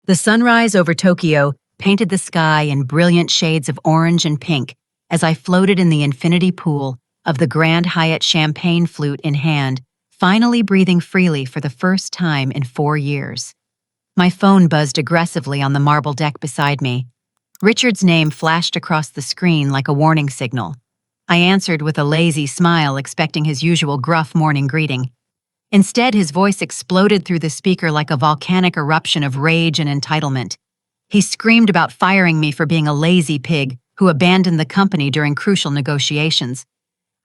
The sunrise over Tokyo painted the sky in brilliant shades of orange and pink as I floated in the infinity pool of the Grand Hyatt champagne flute in hand, finally breathing freely for the first time in 4 years. My phone buzzed aggressively on the marble deck beside me. Richard's name flashed across the screen like a warning signal. I answered with a lazy smile, expecting his usual gruff morning greeting. Instead, his voice exploded through the speaker like a volcanic eruption of rage and entitlement. He screamed about firing me for being a lazy pig who abandoned the company during crucial negotiations.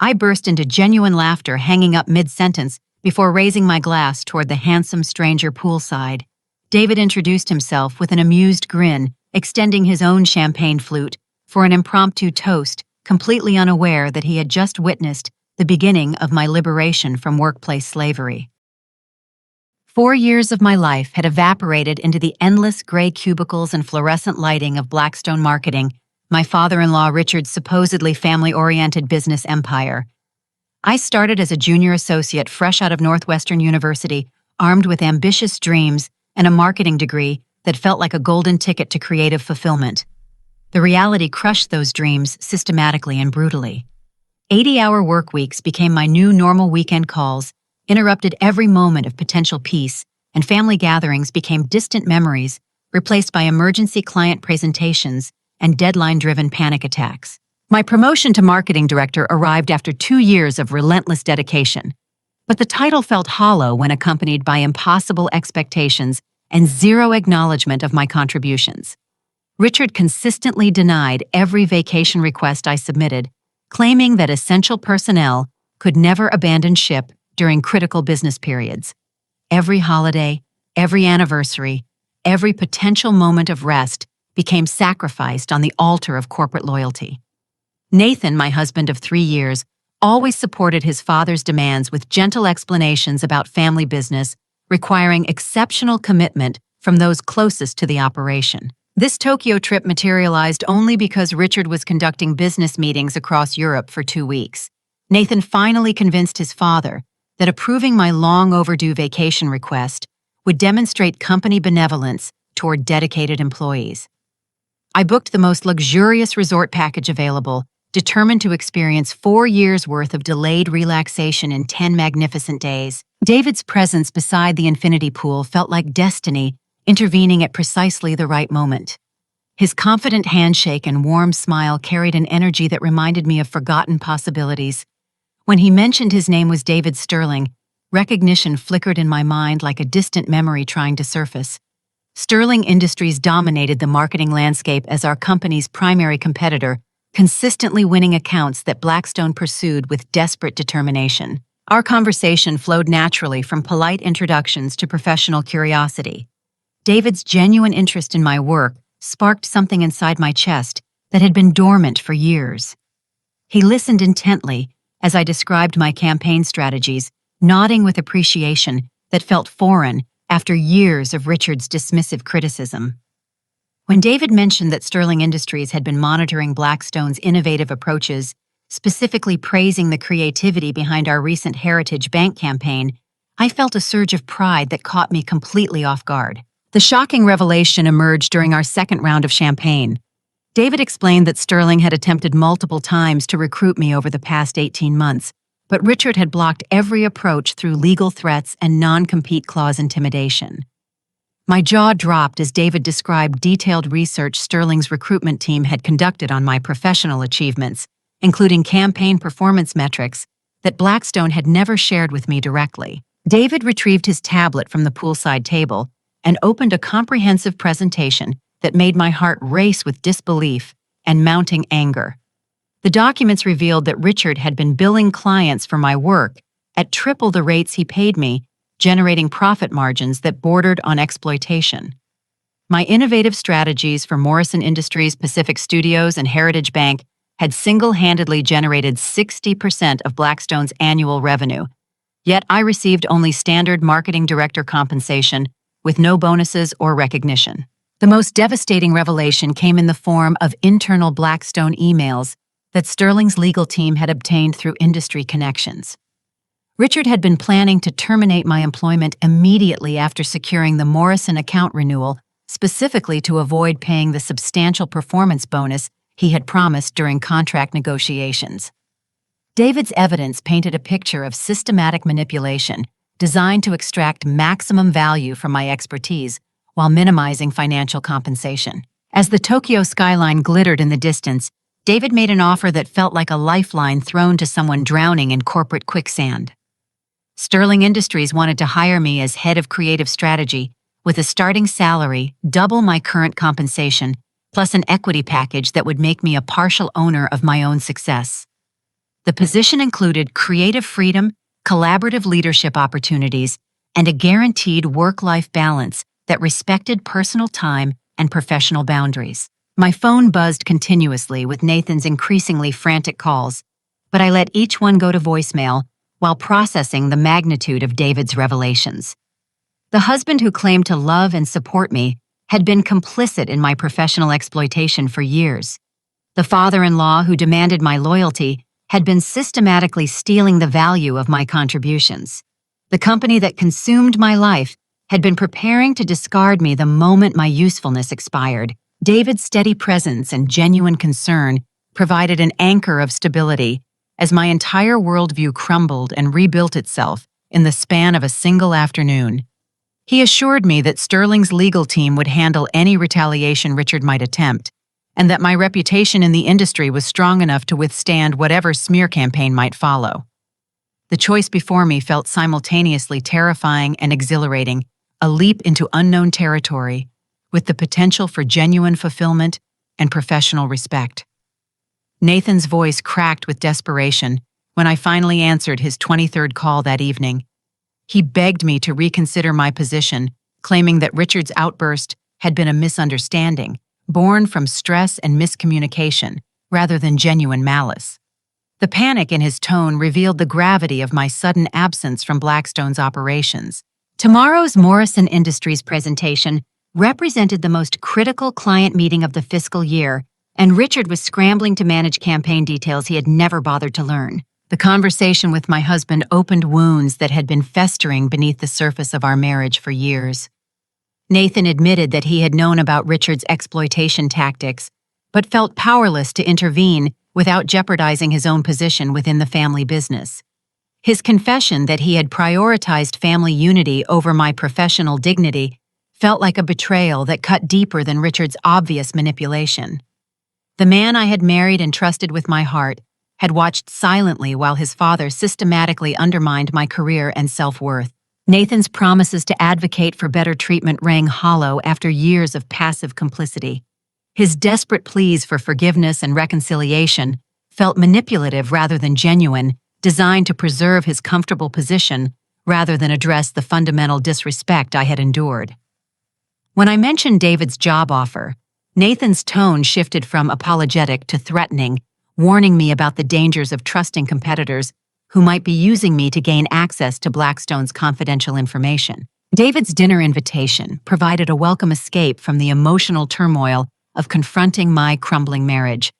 I burst into genuine laughter, hanging up mid-sentence before raising my glass toward the handsome stranger poolside. David introduced himself with an amused grin, extending his own champagne flute for an impromptu toast, completely unaware that he had just witnessed the beginning of my liberation from workplace slavery. 4 years of my life had evaporated into the endless gray cubicles and fluorescent lighting of Blackstone Marketing, my father-in-law Richard's supposedly family-oriented business empire. I started as a junior associate fresh out of Northwestern University, armed with ambitious dreams and a marketing degree that felt like a golden ticket to creative fulfillment. The reality crushed those dreams systematically and brutally. 80-hour work weeks became my new normal weekend calls, interrupted every moment of potential peace, and family gatherings became distant memories, replaced by emergency client presentations and deadline-driven panic attacks. My promotion to marketing director arrived after 2 years of relentless dedication, but the title felt hollow when accompanied by impossible expectations and zero acknowledgement of my contributions. Richard consistently denied every vacation request I submitted, claiming that essential personnel could never abandon ship during critical business periods. Every holiday, every anniversary, every potential moment of rest became sacrificed on the altar of corporate loyalty. Nathan, my husband of 3 years, always supported his father's demands with gentle explanations about family business, requiring exceptional commitment from those closest to the operation. This Tokyo trip materialized only because Richard was conducting business meetings across Europe for 2 weeks. Nathan finally convinced his father that approving my long-overdue vacation request would demonstrate company benevolence toward dedicated employees. I booked the most luxurious resort package available, determined to experience 4 years' worth of delayed relaxation in 10 magnificent days. David's presence beside the infinity pool felt like destiny intervening at precisely the right moment. His confident handshake and warm smile carried an energy that reminded me of forgotten possibilities. When he mentioned his name was David Sterling, recognition flickered in my mind like a distant memory trying to surface. Sterling Industries dominated the marketing landscape as our company's primary competitor, consistently winning accounts that Blackstone pursued with desperate determination. Our conversation flowed naturally from polite introductions to professional curiosity. David's genuine interest in my work sparked something inside my chest that had been dormant for years. He listened intently as I described my campaign strategies, nodding with appreciation that felt foreign after years of Richard's dismissive criticism. When David mentioned that Sterling Industries had been monitoring Blackstone's innovative approaches, specifically praising the creativity behind our recent Heritage Bank campaign, I felt a surge of pride that caught me completely off guard. The shocking revelation emerged during our second round of champagne. David explained that Sterling had attempted multiple times to recruit me over the past 18 months, but Richard had blocked every approach through legal threats and non-compete clause intimidation. My jaw dropped as David described detailed research Sterling's recruitment team had conducted on my professional achievements, including campaign performance metrics that Blackstone had never shared with me directly. David retrieved his tablet from the poolside table and opened a comprehensive presentation that made my heart race with disbelief and mounting anger. The documents revealed that Richard had been billing clients for my work at triple the rates he paid me, generating profit margins that bordered on exploitation. My innovative strategies for Morrison Industries, Pacific Studios, and Heritage Bank had single-handedly generated 60% of Blackstone's annual revenue, yet I received only standard marketing director compensation with no bonuses or recognition. The most devastating revelation came in the form of internal Blackstone emails that Sterling's legal team had obtained through industry connections. Richard had been planning to terminate my employment immediately after securing the Morrison account renewal specifically to avoid paying the substantial performance bonus he had promised during contract negotiations. David's evidence painted a picture of systematic manipulation designed to extract maximum value from my expertise while minimizing financial compensation. As the Tokyo skyline glittered in the distance, David made an offer that felt like a lifeline thrown to someone drowning in corporate quicksand. Sterling Industries wanted to hire me as head of creative strategy, with a starting salary double my current compensation, plus an equity package that would make me a partial owner of my own success. The position included creative freedom, collaborative leadership opportunities, and a guaranteed work-life balance that respected personal time and professional boundaries. My phone buzzed continuously with Nathan's increasingly frantic calls, but I let each one go to voicemail while processing the magnitude of David's revelations. The husband who claimed to love and support me had been complicit in my professional exploitation for years. The father-in-law who demanded my loyalty had been systematically stealing the value of my contributions. The company that consumed my life had been preparing to discard me the moment my usefulness expired. David's steady presence and genuine concern provided an anchor of stability as my entire worldview crumbled and rebuilt itself in the span of a single afternoon. He assured me that Sterling's legal team would handle any retaliation Richard might attempt, and that my reputation in the industry was strong enough to withstand whatever smear campaign might follow. The choice before me felt simultaneously terrifying and exhilarating, a leap into unknown territory, with the potential for genuine fulfillment and professional respect. Nathan's voice cracked with desperation when I finally answered his 23rd call that evening. He begged me to reconsider my position, claiming that Richard's outburst had been a misunderstanding, born from stress and miscommunication, rather than genuine malice. The panic in his tone revealed the gravity of my sudden absence from Blackstone's operations. Tomorrow's Morrison Industries presentation represented the most critical client meeting of the fiscal year, and Richard was scrambling to manage campaign details he had never bothered to learn. The conversation with my husband opened wounds that had been festering beneath the surface of our marriage for years. Nathan admitted that he had known about Richard's exploitation tactics, but felt powerless to intervene without jeopardizing his own position within the family business. His confession that he had prioritized family unity over my professional dignity felt like a betrayal that cut deeper than Richard's obvious manipulation. The man I had married and trusted with my heart had watched silently while his father systematically undermined my career and self-worth. Nathan's promises to advocate for better treatment rang hollow after years of passive complicity. His desperate pleas for forgiveness and reconciliation felt manipulative rather than genuine, designed to preserve his comfortable position rather than address the fundamental disrespect I had endured. When I mentioned David's job offer, Nathan's tone shifted from apologetic to threatening, warning me about the dangers of trusting competitors who might be using me to gain access to Blackstone's confidential information. David's dinner invitation provided a welcome escape from the emotional turmoil of confronting my crumbling marriage.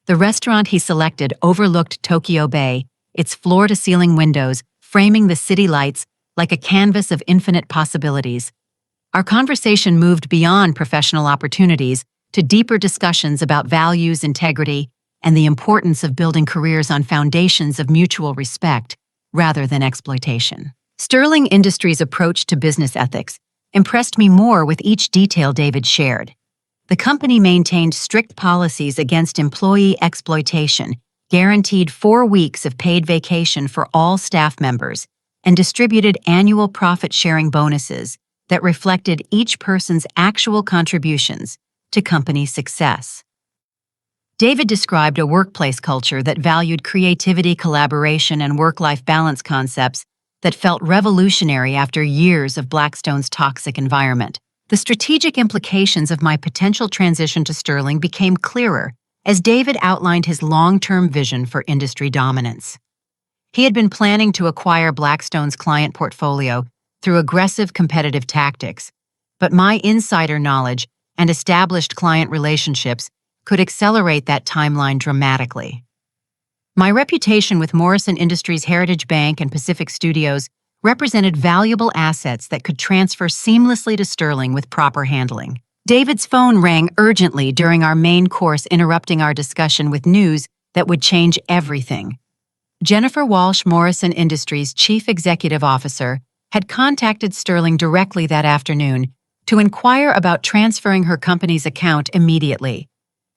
The restaurant he selected overlooked Tokyo Bay, its floor-to-ceiling windows framing the city lights like a canvas of infinite possibilities. Our conversation moved beyond professional opportunities to deeper discussions about values, integrity, and the importance of building careers on foundations of mutual respect rather than exploitation. Sterling Industries' approach to business ethics impressed me more with each detail David shared. The company maintained strict policies against employee exploitation, guaranteed 4 weeks of paid vacation for all staff members, and distributed annual profit-sharing bonuses that reflected each person's actual contributions to company success. David described a workplace culture that valued creativity, collaboration, and work-life balance concepts that felt revolutionary after years of Blackstone's toxic environment. The strategic implications of my potential transition to Sterling became clearer as David outlined his long-term vision for industry dominance. He had been planning to acquire Blackstone's client portfolio through aggressive competitive tactics, but my insider knowledge and established client relationships could accelerate that timeline dramatically. My reputation with Morrison Industries Heritage Bank and Pacific Studios represented valuable assets that could transfer seamlessly to Sterling with proper handling. David's phone rang urgently during our main course, interrupting our discussion with news that would change everything. Jennifer Walsh, Morrison Industries' chief executive officer, had contacted Sterling directly that afternoon to inquire about transferring her company's account immediately.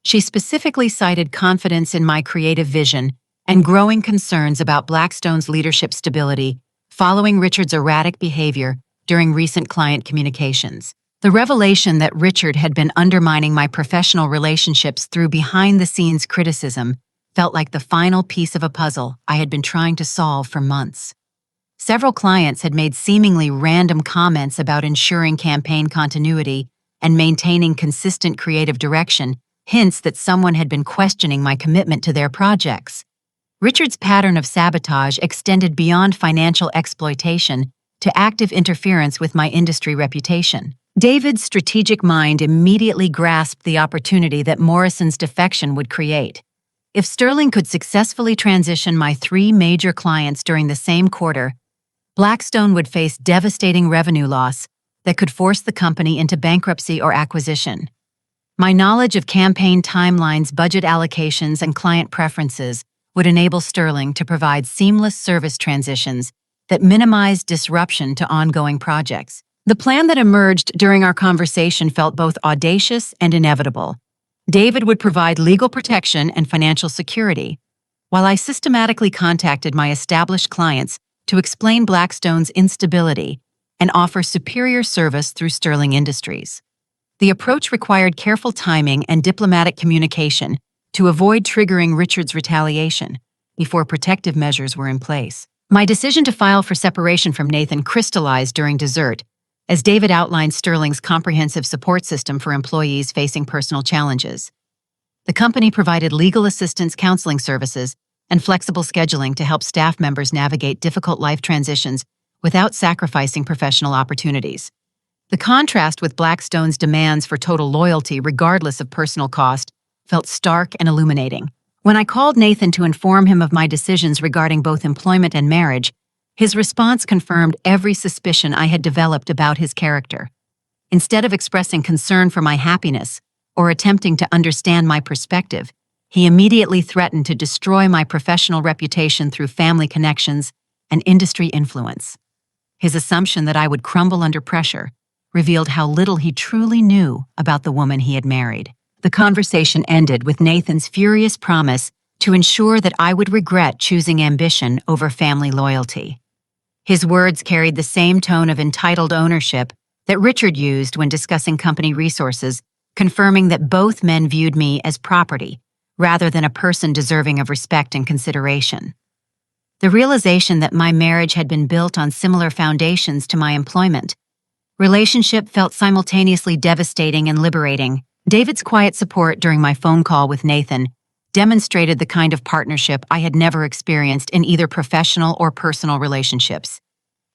She specifically cited confidence in my creative vision and growing concerns about Blackstone's leadership stability following Richard's erratic behavior during recent client communications. The revelation that Richard had been undermining my professional relationships through behind-the-scenes criticism felt like the final piece of a puzzle I had been trying to solve for months. Several clients had made seemingly random comments about ensuring campaign continuity and maintaining consistent creative direction, hints that someone had been questioning my commitment to their projects. Richard's pattern of sabotage extended beyond financial exploitation to active interference with my industry reputation. David's strategic mind immediately grasped the opportunity that Morrison's defection would create. If Sterling could successfully transition my 3 major clients during the same quarter, Blackstone would face devastating revenue loss that could force the company into bankruptcy or acquisition. My knowledge of campaign timelines, budget allocations, and client preferences would enable Sterling to provide seamless service transitions that minimized disruption to ongoing projects. The plan that emerged during our conversation felt both audacious and inevitable. David would provide legal protection and financial security, while I systematically contacted my established clients to explain Blackstone's instability and offer superior service through Sterling Industries. The approach required careful timing and diplomatic communication to avoid triggering Richard's retaliation before protective measures were in place. My decision to file for separation from Nathan crystallized during dessert, as David outlined Sterling's comprehensive support system for employees facing personal challenges. The company provided legal assistance, counseling services, and flexible scheduling to help staff members navigate difficult life transitions without sacrificing professional opportunities. The contrast with Blackstone's demands for total loyalty regardless of personal cost felt stark and illuminating. When I called Nathan to inform him of my decisions regarding both employment and marriage, his response confirmed every suspicion I had developed about his character. Instead of expressing concern for my happiness or attempting to understand my perspective, he immediately threatened to destroy my professional reputation through family connections and industry influence. His assumption that I would crumble under pressure revealed how little he truly knew about the woman he had married. The conversation ended with Nathan's furious promise to ensure that I would regret choosing ambition over family loyalty. His words carried the same tone of entitled ownership that Richard used when discussing company resources, confirming that both men viewed me as property rather than a person deserving of respect and consideration. The realization that my marriage had been built on similar foundations to my employment relationship felt simultaneously devastating and liberating. David's quiet support during my phone call with Nathan demonstrated the kind of partnership I had never experienced in either professional or personal relationships.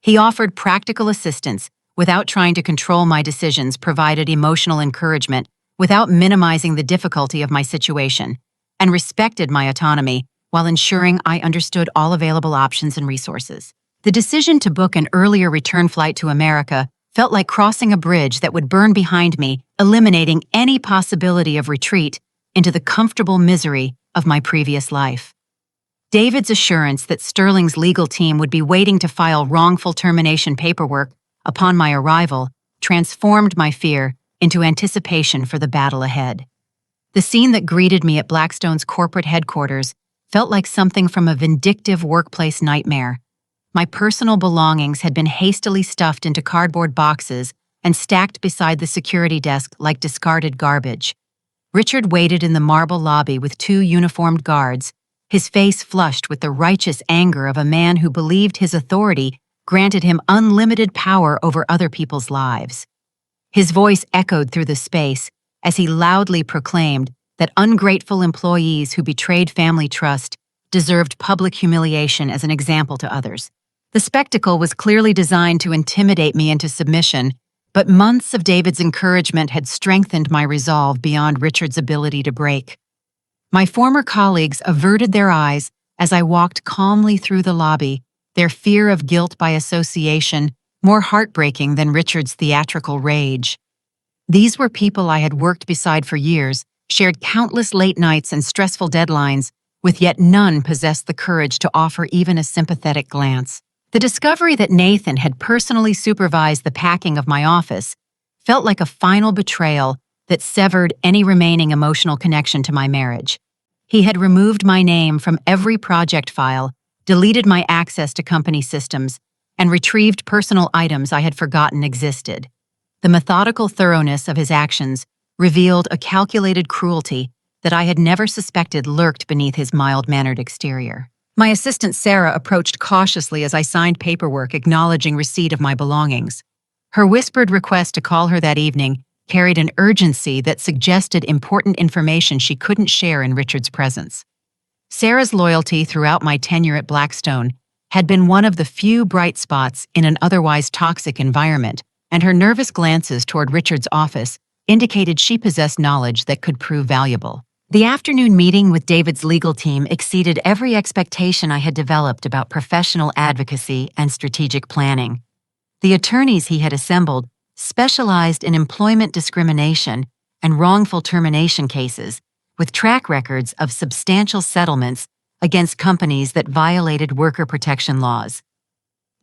He offered practical assistance without trying to control my decisions, provided emotional encouragement without minimizing the difficulty of my situation, and respected my autonomy while ensuring I understood all available options and resources. The decision to book an earlier return flight to America felt like crossing a bridge that would burn behind me, eliminating any possibility of retreat into the comfortable misery of my previous life. David's assurance that Sterling's legal team would be waiting to file wrongful termination paperwork upon my arrival transformed my fear into anticipation for the battle ahead. The scene that greeted me at Blackstone's corporate headquarters felt like something from a vindictive workplace nightmare. My personal belongings had been hastily stuffed into cardboard boxes and stacked beside the security desk like discarded garbage. Richard waited in the marble lobby with 2 uniformed guards, his face flushed with the righteous anger of a man who believed his authority granted him unlimited power over other people's lives. His voice echoed through the space as he loudly proclaimed that ungrateful employees who betrayed family trust deserved public humiliation as an example to others. The spectacle was clearly designed to intimidate me into submission, but months of David's encouragement had strengthened my resolve beyond Richard's ability to break. My former colleagues averted their eyes as I walked calmly through the lobby, their fear of guilt by association more heartbreaking than Richard's theatrical rage. These were people I had worked beside for years, shared countless late nights and stressful deadlines, with yet none possessed the courage to offer even a sympathetic glance. The discovery that Nathan had personally supervised the packing of my office felt like a final betrayal that severed any remaining emotional connection to my marriage. He had removed my name from every project file, deleted my access to company systems, and retrieved personal items I had forgotten existed. The methodical thoroughness of his actions revealed a calculated cruelty that I had never suspected lurked beneath his mild-mannered exterior. My assistant Sarah approached cautiously as I signed paperwork acknowledging receipt of my belongings. Her whispered request to call her that evening carried an urgency that suggested important information she couldn't share in Richard's presence. Sarah's loyalty throughout my tenure at Blackstone had been one of the few bright spots in an otherwise toxic environment, and her nervous glances toward Richard's office indicated she possessed knowledge that could prove valuable. The afternoon meeting with David's legal team exceeded every expectation I had developed about professional advocacy and strategic planning. The attorneys he had assembled specialized in employment discrimination and wrongful termination cases, with track records of substantial settlements against companies that violated worker protection laws.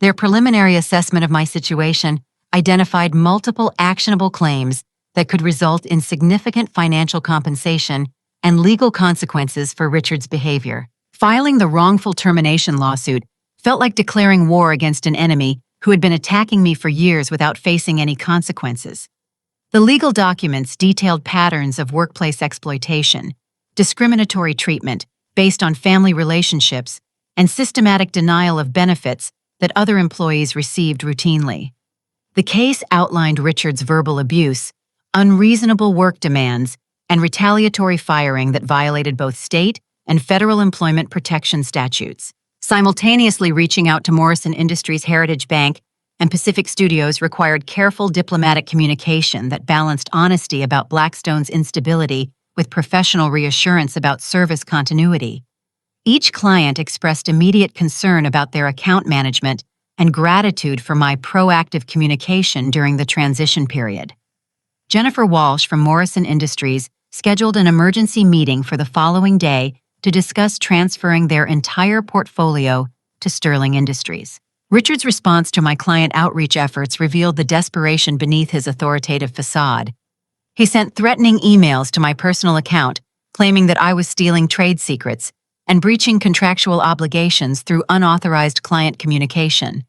Their preliminary assessment of my situation identified multiple actionable claims that could result in significant financial compensation and legal consequences for Richard's behavior. Filing the wrongful termination lawsuit felt like declaring war against an enemy who had been attacking me for years without facing any consequences. The legal documents detailed patterns of workplace exploitation, discriminatory treatment based on family relationships, and systematic denial of benefits that other employees received routinely. The case outlined Richard's verbal abuse, unreasonable work demands, and retaliatory firing that violated both state and federal employment protection statutes. Simultaneously reaching out to Morrison Industries Heritage Bank and Pacific Studios required careful diplomatic communication that balanced honesty about Blackstone's instability with professional reassurance about service continuity. Each client expressed immediate concern about their account management and gratitude for my proactive communication during the transition period. Jennifer Walsh from Morrison Industries scheduled an emergency meeting for the following day to discuss transferring their entire portfolio to Sterling Industries. Richard's response to my client outreach efforts revealed the desperation beneath his authoritative facade. He sent threatening emails to my personal account, claiming that I was stealing trade secrets and breaching contractual obligations through unauthorized client communication.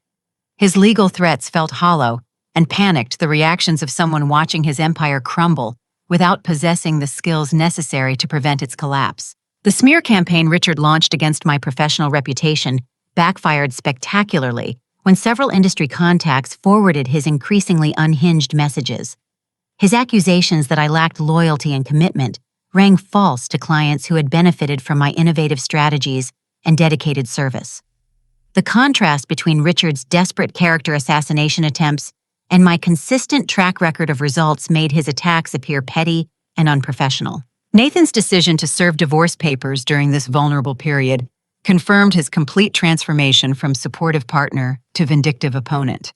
His legal threats felt hollow and panicked the reactions of someone watching his empire crumble without possessing the skills necessary to prevent its collapse. The smear campaign Richard launched against my professional reputation backfired spectacularly when several industry contacts forwarded his increasingly unhinged messages. His accusations that I lacked loyalty and commitment rang false to clients who had benefited from my innovative strategies and dedicated service. The contrast between Richard's desperate character assassination attempts and my consistent track record of results made his attacks appear petty and unprofessional. Nathan's decision to serve divorce papers during this vulnerable period confirmed his complete transformation from supportive partner to vindictive opponent.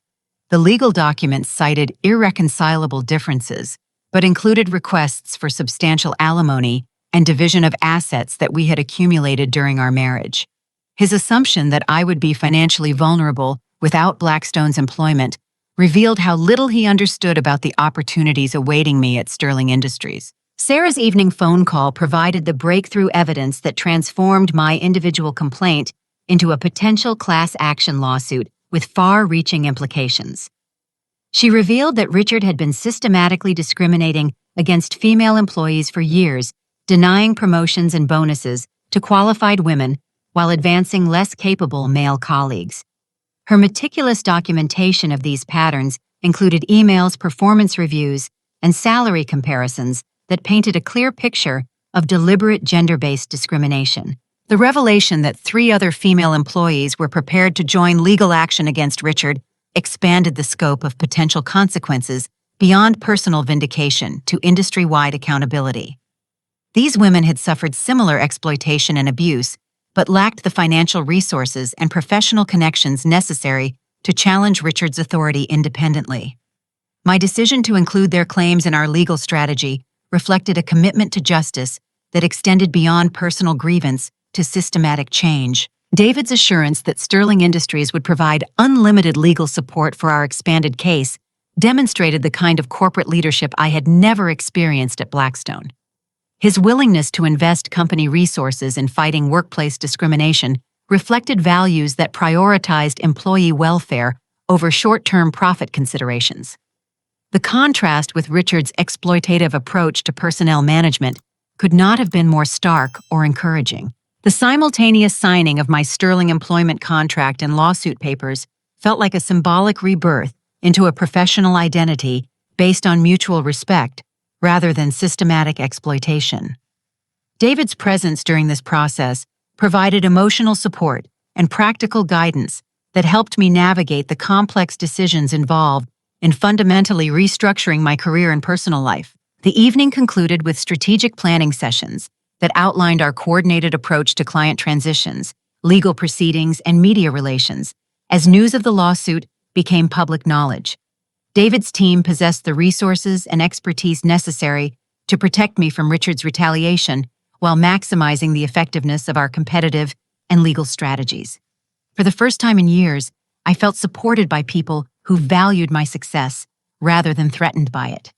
The legal documents cited irreconcilable differences, but included requests for substantial alimony and division of assets that we had accumulated during our marriage. His assumption that I would be financially vulnerable without Blackstone's employment revealed how little he understood about the opportunities awaiting me at Sterling Industries. Sarah's evening phone call provided the breakthrough evidence that transformed my individual complaint into a potential class action lawsuit with far-reaching implications. She revealed that Richard had been systematically discriminating against female employees for years, denying promotions and bonuses to qualified women while advancing less capable male colleagues. Her meticulous documentation of these patterns included emails, performance reviews, and salary comparisons that painted a clear picture of deliberate gender-based discrimination. The revelation that 3 other female employees were prepared to join legal action against Richard expanded the scope of potential consequences beyond personal vindication to industry-wide accountability. These women had suffered similar exploitation and abuse, but lacked the financial resources and professional connections necessary to challenge Richard's authority independently. My decision to include their claims in our legal strategy reflected a commitment to justice that extended beyond personal grievance to systematic change. David's assurance that Sterling Industries would provide unlimited legal support for our expanded case demonstrated the kind of corporate leadership I had never experienced at Blackstone. His willingness to invest company resources in fighting workplace discrimination reflected values that prioritized employee welfare over short-term profit considerations. The contrast with Richard's exploitative approach to personnel management could not have been more stark or encouraging. The simultaneous signing of my Sterling employment contract and lawsuit papers felt like a symbolic rebirth into a professional identity based on mutual respect rather than systematic exploitation. David's presence during this process provided emotional support and practical guidance that helped me navigate the complex decisions involved in fundamentally restructuring my career and personal life. The evening concluded with strategic planning sessions that outlined our coordinated approach to client transitions, legal proceedings, and media relations as news of the lawsuit became public knowledge. David's team possessed the resources and expertise necessary to protect me from Richard's retaliation while maximizing the effectiveness of our competitive and legal strategies. For the first time in years, I felt supported by people who valued my success rather than threatened by it.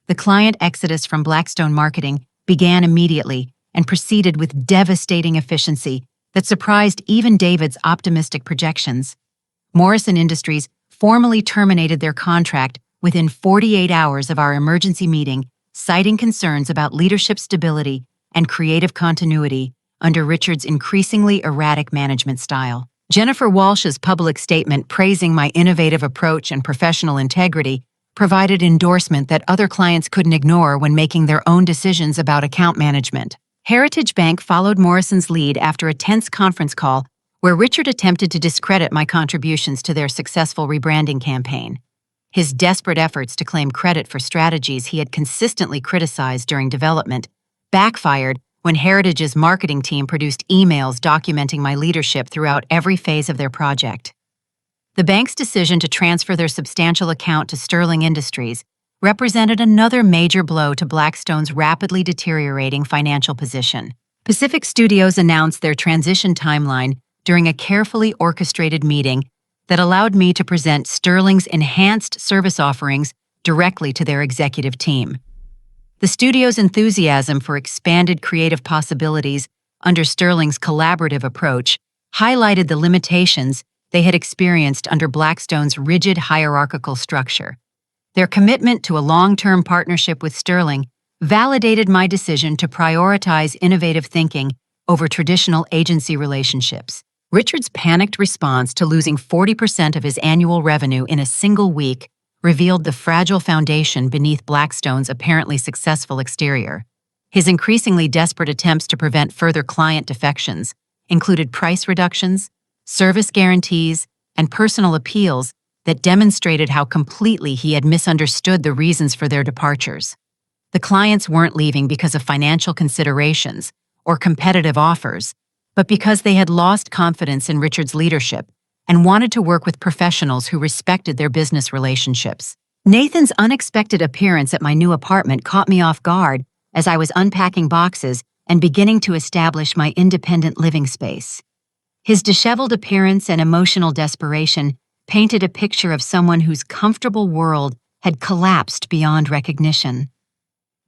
The client exodus from Blackstone Marketing began immediately and proceeded with devastating efficiency that surprised even David's optimistic projections. Morrison Industries formally terminated their contract within 48 hours of our emergency meeting, citing concerns about leadership stability and creative continuity under Richard's increasingly erratic management style. Jennifer Walsh's public statement praising my innovative approach and professional integrity provided endorsement that other clients couldn't ignore when making their own decisions about account management. Heritage Bank followed Morrison's lead after a tense conference call where Richard attempted to discredit my contributions to their successful rebranding campaign. His desperate efforts to claim credit for strategies he had consistently criticized during development backfired when Heritage's marketing team produced emails documenting my leadership throughout every phase of their project. The bank's decision to transfer their substantial account to Sterling Industries represented another major blow to Blackstone's rapidly deteriorating financial position. Pacific Studios announced their transition timeline during a carefully orchestrated meeting that allowed me to present Sterling's enhanced service offerings directly to their executive team. The studio's enthusiasm for expanded creative possibilities under Sterling's collaborative approach highlighted the limitations they had experienced under Blackstone's rigid hierarchical structure. Their commitment to a long-term partnership with Sterling validated my decision to prioritize innovative thinking over traditional agency relationships. Richard's panicked response to losing 40% of his annual revenue in a single week revealed the fragile foundation beneath Blackstone's apparently successful exterior. His increasingly desperate attempts to prevent further client defections included price reductions, service guarantees, and personal appeals that demonstrated how completely he had misunderstood the reasons for their departures. The clients weren't leaving because of financial considerations or competitive offers, but because they had lost confidence in Richard's leadership and wanted to work with professionals who respected their business relationships. Nathan's unexpected appearance at my new apartment caught me off guard as I was unpacking boxes and beginning to establish my independent living space. His disheveled appearance and emotional desperation painted a picture of someone whose comfortable world had collapsed beyond recognition.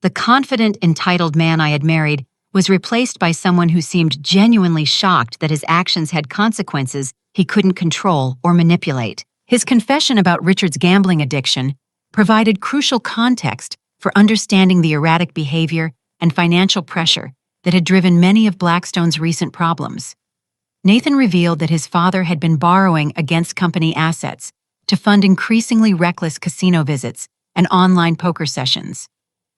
The confident, entitled man I had married was replaced by someone who seemed genuinely shocked that his actions had consequences he couldn't control or manipulate. His confession about Richard's gambling addiction provided crucial context for understanding the erratic behavior and financial pressure that had driven many of Blackstone's recent problems. Nathan revealed that his father had been borrowing against company assets to fund increasingly reckless casino visits and online poker sessions.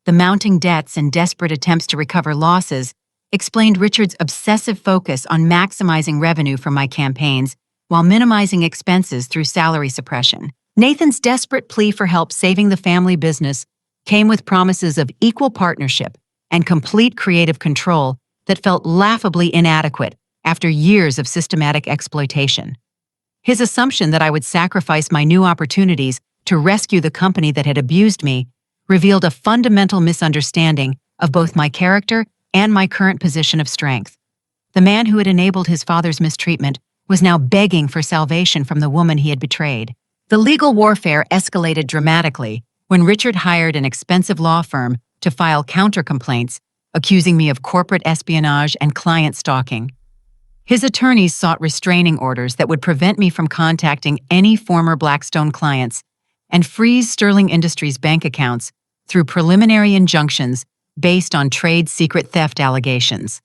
The mounting debts and desperate attempts to recover losses explained Richard's obsessive focus on maximizing revenue from my campaigns while minimizing expenses through salary suppression. Nathan's desperate plea for help saving the family business came with promises of equal partnership and complete creative control that felt laughably inadequate after years of systematic exploitation. His assumption that I would sacrifice my new opportunities to rescue the company that had abused me revealed a fundamental misunderstanding of both my character and my current position of strength. The man who had enabled his father's mistreatment was now begging for salvation from the woman he had betrayed. The legal warfare escalated dramatically when Richard hired an expensive law firm to file counter-complaints, accusing me of corporate espionage and client stalking. His attorneys sought restraining orders that would prevent me from contacting any former Blackstone clients and freeze Sterling Industries' bank accounts through preliminary injunctions based on trade secret theft allegations.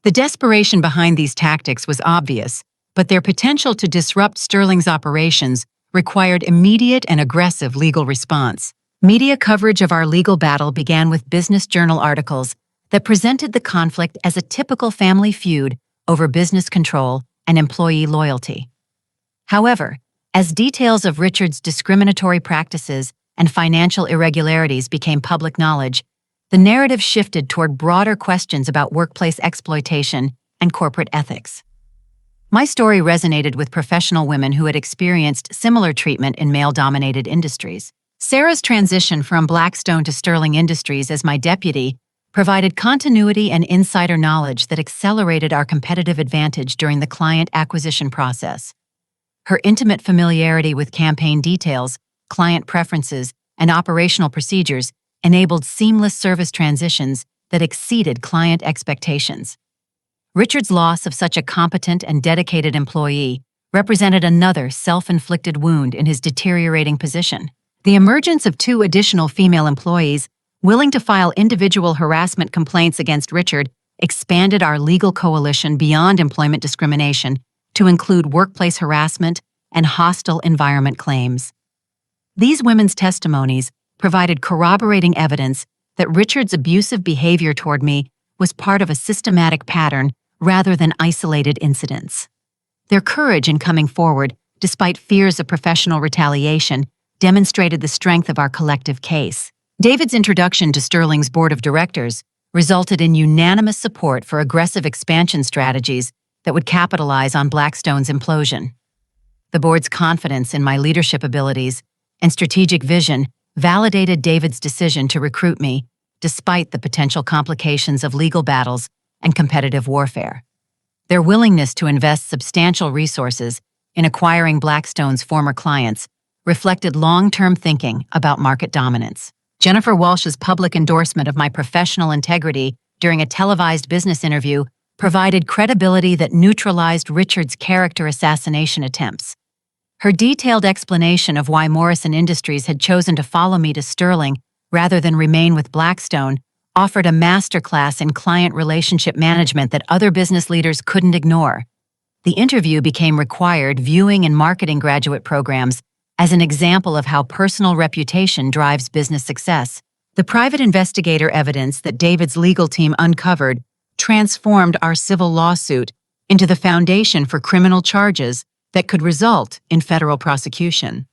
The desperation behind these tactics was obvious, but their potential to disrupt Sterling's operations required immediate and aggressive legal response. Media coverage of our legal battle began with Business Journal articles that presented the conflict as a typical family feud over business control and employee loyalty. However, as details of Richard's discriminatory practices and financial irregularities became public knowledge, the narrative shifted toward broader questions about workplace exploitation and corporate ethics. My story resonated with professional women who had experienced similar treatment in male-dominated industries. Sarah's transition from Blackstone to Sterling Industries as my deputy provided continuity and insider knowledge that accelerated our competitive advantage during the client acquisition process. Her intimate familiarity with campaign details, client preferences, and operational procedures enabled seamless service transitions that exceeded client expectations. Richard's loss of such a competent and dedicated employee represented another self-inflicted wound in his deteriorating position. The emergence of 2 additional female employees willing to file individual harassment complaints against Richard expanded our legal coalition beyond employment discrimination to include workplace harassment and hostile environment claims. These women's testimonies provided corroborating evidence that Richard's abusive behavior toward me was part of a systematic pattern rather than isolated incidents. Their courage in coming forward, despite fears of professional retaliation, demonstrated the strength of our collective case. David's introduction to Sterling's board of directors resulted in unanimous support for aggressive expansion strategies that would capitalize on Blackstone's implosion. The board's confidence in my leadership abilities and strategic vision validated David's decision to recruit me, despite the potential complications of legal battles and competitive warfare. Their willingness to invest substantial resources in acquiring Blackstone's former clients reflected long-term thinking about market dominance. Jennifer Walsh's public endorsement of my professional integrity during a televised business interview provided credibility that neutralized Richard's character assassination attempts. Her detailed explanation of why Morrison Industries had chosen to follow me to Sterling rather than remain with Blackstone offered a masterclass in client relationship management that other business leaders couldn't ignore. The interview became required viewing and marketing graduate programs as an example of how personal reputation drives business success. The private investigator evidence that David's legal team uncovered transformed our civil lawsuit into the foundation for criminal charges that could result in federal prosecution.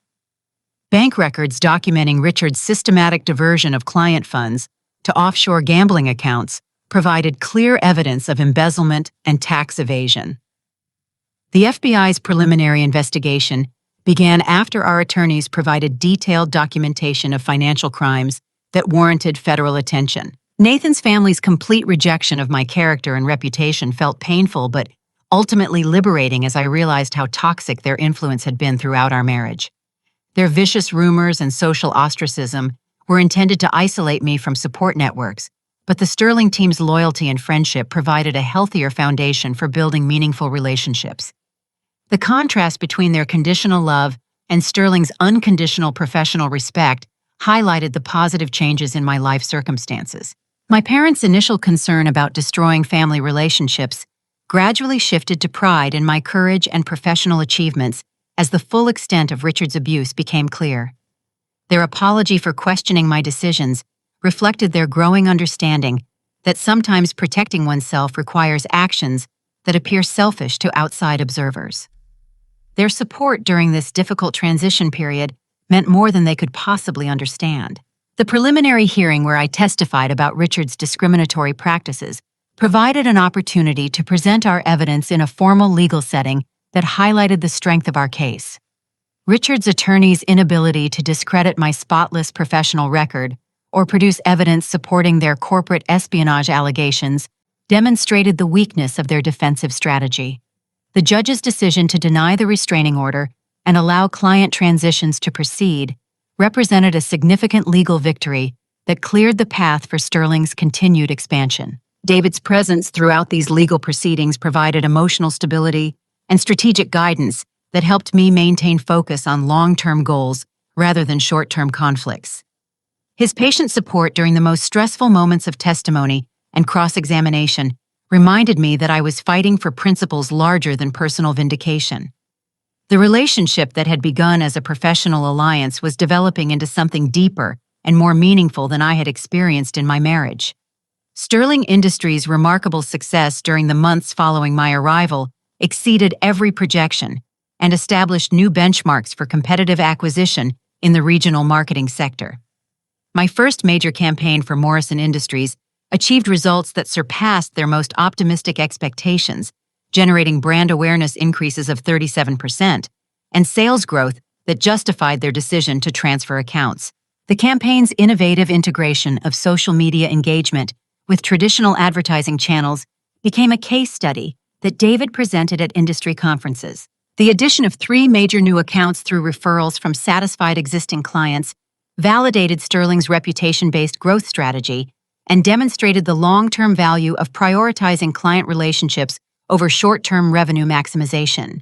Bank records documenting Richard's systematic diversion of client funds to offshore gambling accounts provided clear evidence of embezzlement and tax evasion. The FBI's preliminary investigation began after our attorneys provided detailed documentation of financial crimes that warranted federal attention. Nathan's family's complete rejection of my character and reputation felt painful but ultimately liberating as I realized how toxic their influence had been throughout our marriage. Their vicious rumors and social ostracism were intended to isolate me from support networks, but the Sterling team's loyalty and friendship provided a healthier foundation for building meaningful relationships. The contrast between their conditional love and Sterling's unconditional professional respect highlighted the positive changes in my life circumstances. My parents' initial concern about destroying family relationships gradually shifted to pride in my courage and professional achievements as the full extent of Richard's abuse became clear. Their apology for questioning my decisions reflected their growing understanding that sometimes protecting oneself requires actions that appear selfish to outside observers. Their support during this difficult transition period meant more than they could possibly understand. The preliminary hearing where I testified about Richard's discriminatory practices provided an opportunity to present our evidence in a formal legal setting that highlighted the strength of our case. Richard's attorney's inability to discredit my spotless professional record or produce evidence supporting their corporate espionage allegations demonstrated the weakness of their defensive strategy. The judge's decision to deny the restraining order and allow client transitions to proceed represented a significant legal victory that cleared the path for Sterling's continued expansion. David's presence throughout these legal proceedings provided emotional stability and strategic guidance that helped me maintain focus on long-term goals rather than short-term conflicts. His patient support during the most stressful moments of testimony and cross-examination reminded me that I was fighting for principles larger than personal vindication. The relationship that had begun as a professional alliance was developing into something deeper and more meaningful than I had experienced in my marriage. Sterling Industries' remarkable success during the months following my arrival exceeded every projection and established new benchmarks for competitive acquisition in the regional marketing sector. My first major campaign for Morrison Industries achieved results that surpassed their most optimistic expectations, generating brand awareness increases of 37% and sales growth that justified their decision to transfer accounts. The campaign's innovative integration of social media engagement with traditional advertising channels became a case study that David presented at industry conferences. The addition of 3 major new accounts through referrals from satisfied existing clients validated Sterling's reputation-based growth strategy and demonstrated the long-term value of prioritizing client relationships over short-term revenue maximization.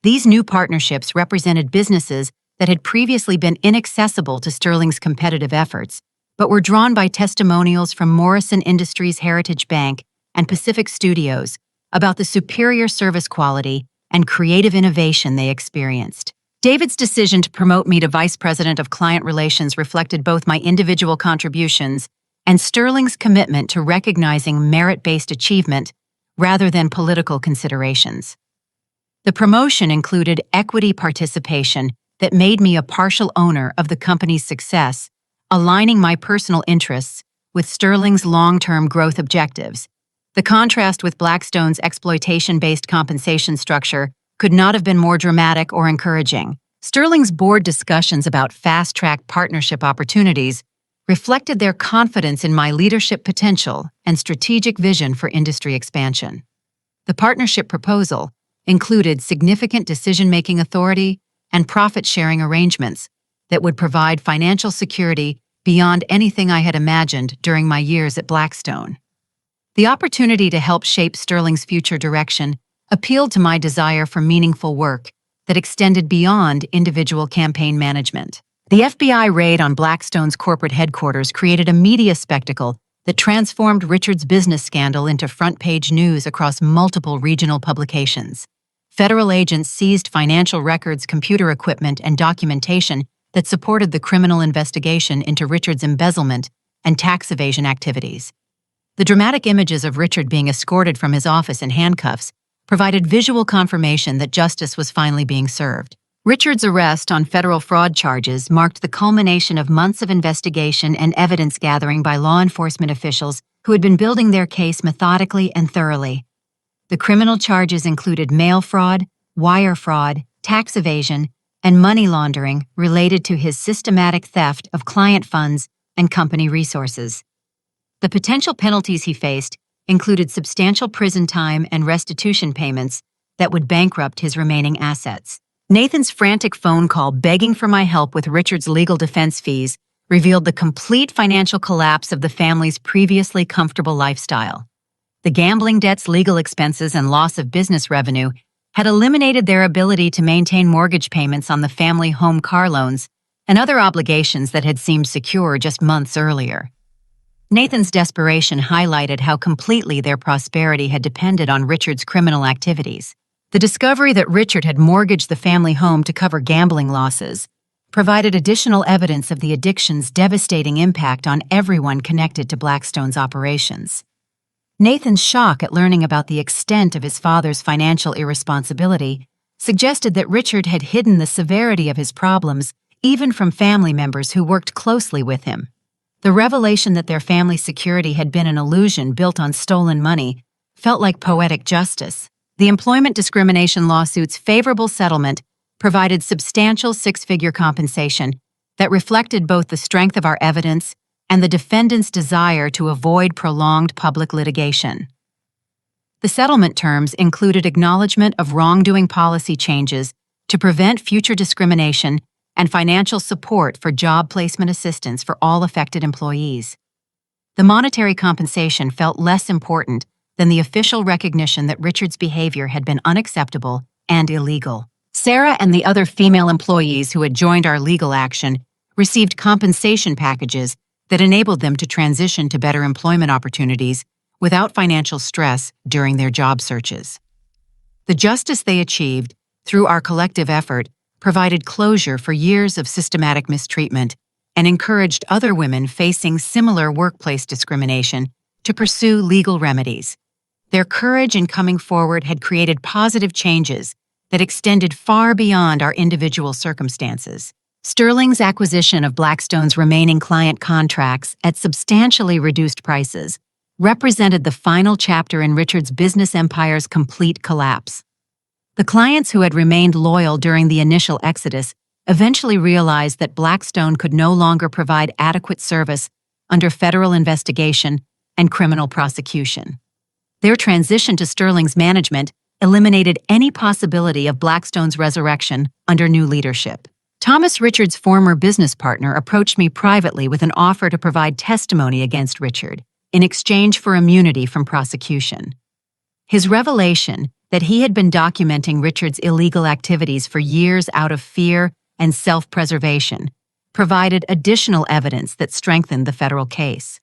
These new partnerships represented businesses that had previously been inaccessible to Sterling's competitive efforts, but were drawn by testimonials from Morrison Industries Heritage Bank and Pacific Studios about the superior service quality and creative innovation they experienced. David's decision to promote me to Vice President of Client Relations reflected both my individual contributions and Sterling's commitment to recognizing merit-based achievement rather than political considerations. The promotion included equity participation that made me a partial owner of the company's success, aligning my personal interests with Sterling's long-term growth objectives. The contrast with Blackstone's exploitation-based compensation structure could not have been more dramatic or encouraging. Sterling's board discussions about fast-track partnership opportunities reflected their confidence in my leadership potential and strategic vision for industry expansion. The partnership proposal included significant decision-making authority and profit-sharing arrangements that would provide financial security beyond anything I had imagined during my years at Blackstone. The opportunity to help shape Sterling's future direction appealed to my desire for meaningful work that extended beyond individual campaign management. The FBI raid on Blackstone's corporate headquarters created a media spectacle that transformed Richard's business scandal into front-page news across multiple regional publications. Federal agents seized financial records, computer equipment, and documentation that supported the criminal investigation into Richard's embezzlement and tax evasion activities. The dramatic images of Richard being escorted from his office in handcuffs provided visual confirmation that justice was finally being served. Richard's arrest on federal fraud charges marked the culmination of months of investigation and evidence gathering by law enforcement officials who had been building their case methodically and thoroughly. The criminal charges included mail fraud, wire fraud, tax evasion, and money laundering related to his systematic theft of client funds and company resources. The potential penalties he faced included substantial prison time and restitution payments that would bankrupt his remaining assets. Nathan's frantic phone call begging for my help with Richard's legal defense fees revealed the complete financial collapse of the family's previously comfortable lifestyle. The gambling debts, legal expenses, and loss of business revenue had eliminated their ability to maintain mortgage payments on the family home car loans and other obligations that had seemed secure just months earlier. Nathan's desperation highlighted how completely their prosperity had depended on Richard's criminal activities. The discovery that Richard had mortgaged the family home to cover gambling losses provided additional evidence of the addiction's devastating impact on everyone connected to Blackstone's operations. Nathan's shock at learning about the extent of his father's financial irresponsibility suggested that Richard had hidden the severity of his problems even from family members who worked closely with him. The revelation that their family's security had been an illusion built on stolen money felt like poetic justice. The employment discrimination lawsuit's favorable settlement provided substantial six-figure compensation that reflected both the strength of our evidence and the defendant's desire to avoid prolonged public litigation. The settlement terms included acknowledgement of wrongdoing policy changes to prevent future discrimination and financial support for job placement assistance for all affected employees. The monetary compensation felt less important than the official recognition that Richard's behavior had been unacceptable and illegal. Sarah and the other female employees who had joined our legal action received compensation packages that enabled them to transition to better employment opportunities without financial stress during their job searches. The justice they achieved, through our collective effort, provided closure for years of systematic mistreatment and encouraged other women facing similar workplace discrimination to pursue legal remedies. Their courage in coming forward had created positive changes that extended far beyond our individual circumstances. Sterling's acquisition of Blackstone's remaining client contracts at substantially reduced prices represented the final chapter in Richard's business empire's complete collapse. The clients who had remained loyal during the initial exodus eventually realized that Blackstone could no longer provide adequate service under federal investigation and criminal prosecution. Their transition to Sterling's management eliminated any possibility of Blackstone's resurrection under new leadership. Thomas Richard's former business partner approached me privately with an offer to provide testimony against Richard in exchange for immunity from prosecution. His revelation that he had been documenting Richard's illegal activities for years out of fear and self-preservation provided additional evidence that strengthened the federal case.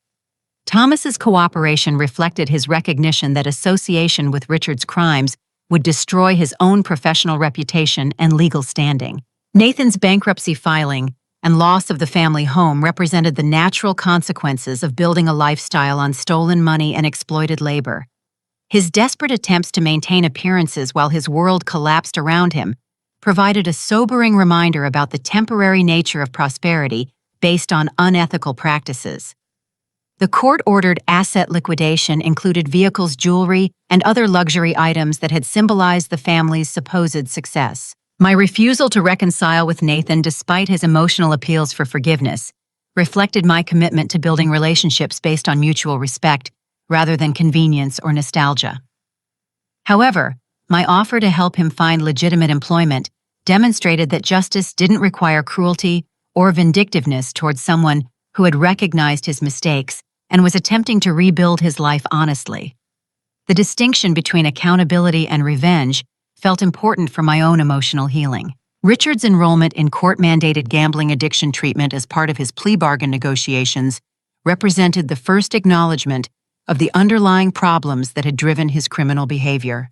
Thomas's cooperation reflected his recognition that association with Richard's crimes would destroy his own professional reputation and legal standing. Nathan's bankruptcy filing and loss of the family home represented the natural consequences of building a lifestyle on stolen money and exploited labor. His desperate attempts to maintain appearances while his world collapsed around him provided a sobering reminder about the temporary nature of prosperity based on unethical practices. The court-ordered asset liquidation included vehicles, jewelry, and other luxury items that had symbolized the family's supposed success. My refusal to reconcile with Nathan despite his emotional appeals for forgiveness reflected my commitment to building relationships based on mutual respect rather than convenience or nostalgia. However, my offer to help him find legitimate employment demonstrated that justice didn't require cruelty or vindictiveness towards someone who had recognized his mistakes and was attempting to rebuild his life honestly. The distinction between accountability and revenge felt important for my own emotional healing. Richard's enrollment in court-mandated gambling addiction treatment as part of his plea bargain negotiations represented the first acknowledgement of the underlying problems that had driven his criminal behavior.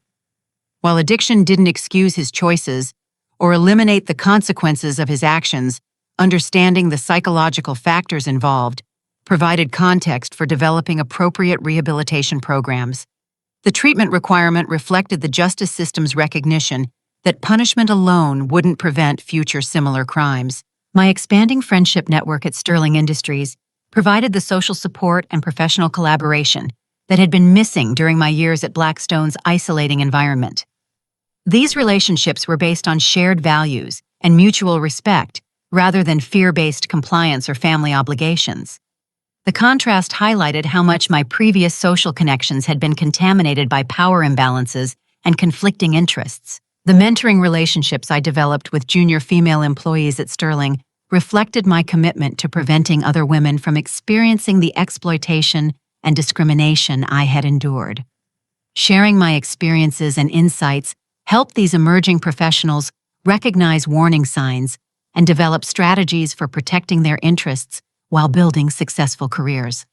While addiction didn't excuse his choices or eliminate the consequences of his actions, understanding the psychological factors involved provided context for developing appropriate rehabilitation programs. The treatment requirement reflected the justice system's recognition that punishment alone wouldn't prevent future similar crimes. My expanding friendship network at Sterling Industries provided the social support and professional collaboration that had been missing during my years at Blackstone's isolating environment. These relationships were based on shared values and mutual respect rather than fear-based compliance or family obligations. The contrast highlighted how much my previous social connections had been contaminated by power imbalances and conflicting interests. The mentoring relationships I developed with junior female employees at Sterling reflected my commitment to preventing other women from experiencing the exploitation and discrimination I had endured. Sharing my experiences and insights helped these emerging professionals recognize warning signs and develop strategies for protecting their interests while building successful careers.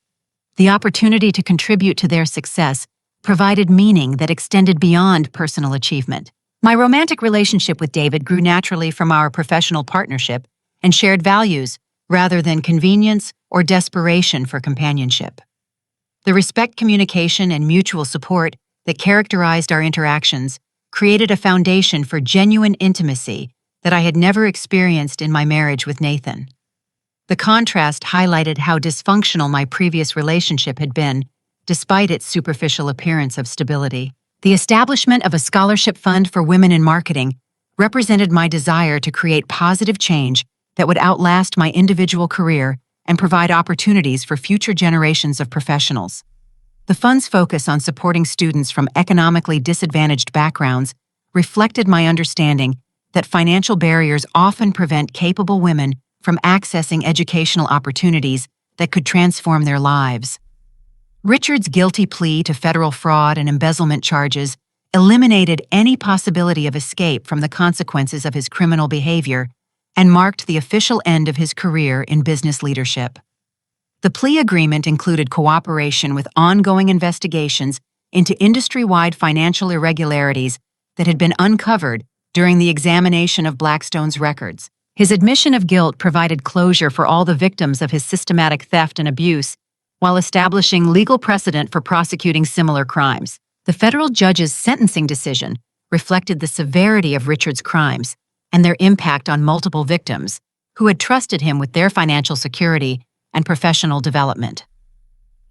The opportunity to contribute to their success provided meaning that extended beyond personal achievement. My romantic relationship with David grew naturally from our professional partnership and shared values rather than convenience or desperation for companionship. The respect, communication, and mutual support that characterized our interactions created a foundation for genuine intimacy that I had never experienced in my marriage with Nathan. The contrast highlighted how dysfunctional my previous relationship had been, despite its superficial appearance of stability. The establishment of a scholarship fund for women in marketing represented my desire to create positive change that would outlast my individual career and provide opportunities for future generations of professionals. The fund's focus on supporting students from economically disadvantaged backgrounds reflected my understanding that financial barriers often prevent capable women from accessing educational opportunities that could transform their lives. Richard's guilty plea to federal fraud and embezzlement charges eliminated any possibility of escape from the consequences of his criminal behavior and marked the official end of his career in business leadership. The plea agreement included cooperation with ongoing investigations into industry-wide financial irregularities that had been uncovered during the examination of Blackstone's records. His admission of guilt provided closure for all the victims of his systematic theft and abuse, while establishing legal precedent for prosecuting similar crimes. The federal judge's sentencing decision reflected the severity of Richard's crimes and their impact on multiple victims who had trusted him with their financial security and professional development.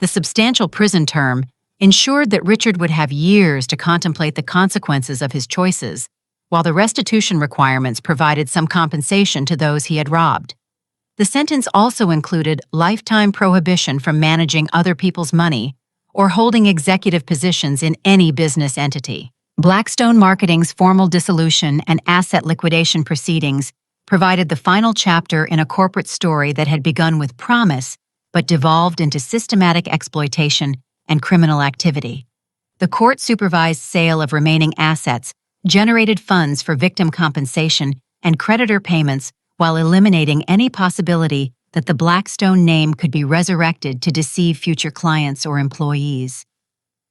The substantial prison term ensured that Richard would have years to contemplate the consequences of his choices, while the restitution requirements provided some compensation to those he had robbed. The sentence also included lifetime prohibition from managing other people's money or holding executive positions in any business entity. Blackstone Marketing's formal dissolution and asset liquidation proceedings provided the final chapter in a corporate story that had begun with promise but devolved into systematic exploitation and criminal activity. The court-supervised sale of remaining assets generated funds for victim compensation and creditor payments while eliminating any possibility that the Blackstone name could be resurrected to deceive future clients or employees.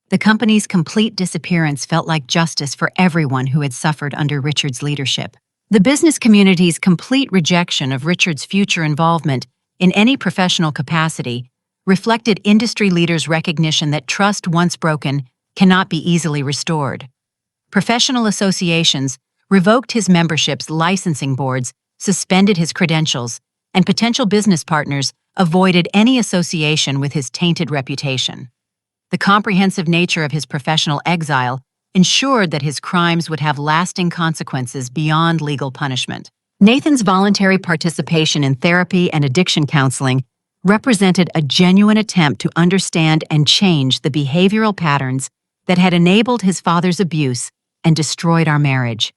The company's complete disappearance felt like justice for everyone who had suffered under Richard's leadership. The business community's complete rejection of Richard's future involvement in any professional capacity reflected industry leaders' recognition that trust once broken cannot be easily restored. Professional associations revoked his membership's licensing boards, suspended his credentials, and potential business partners avoided any association with his tainted reputation. The comprehensive nature of his professional exile ensured that his crimes would have lasting consequences beyond legal punishment. Nathan's voluntary participation in therapy and addiction counseling represented a genuine attempt to understand and change the behavioral patterns that had enabled his father's abuse and destroyed our marriage.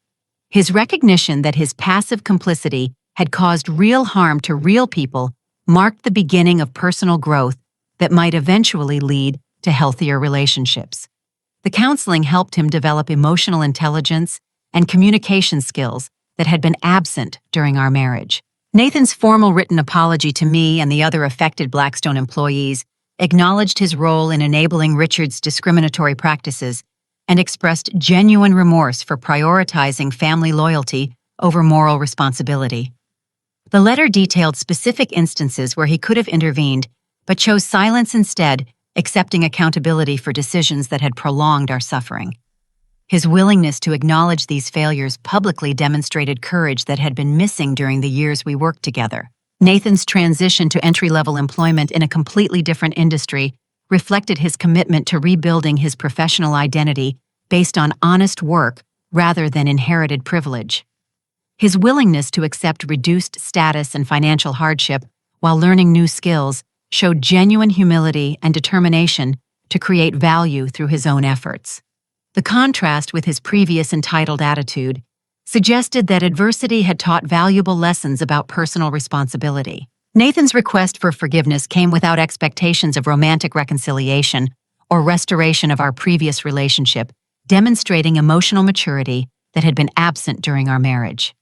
His recognition that his passive complicity had caused real harm to real people marked the beginning of personal growth that might eventually lead to healthier relationships. The counseling helped him develop emotional intelligence and communication skills that had been absent during our marriage. Nathan's formal written apology to me and the other affected Blackstone employees acknowledged his role in enabling Richard's discriminatory practices and expressed genuine remorse for prioritizing family loyalty over moral responsibility. The letter detailed specific instances where he could have intervened, but chose silence instead, accepting accountability for decisions that had prolonged our suffering. His willingness to acknowledge these failures publicly demonstrated courage that had been missing during the years we worked together. Nathan's transition to entry-level employment in a completely different industry reflected his commitment to rebuilding his professional identity based on honest work rather than inherited privilege. His willingness to accept reduced status and financial hardship while learning new skills showed genuine humility and determination to create value through his own efforts. The contrast with his previous entitled attitude suggested that adversity had taught valuable lessons about personal responsibility. Nathan's request for forgiveness came without expectations of romantic reconciliation or restoration of our previous relationship, demonstrating emotional maturity that had been absent during our marriage.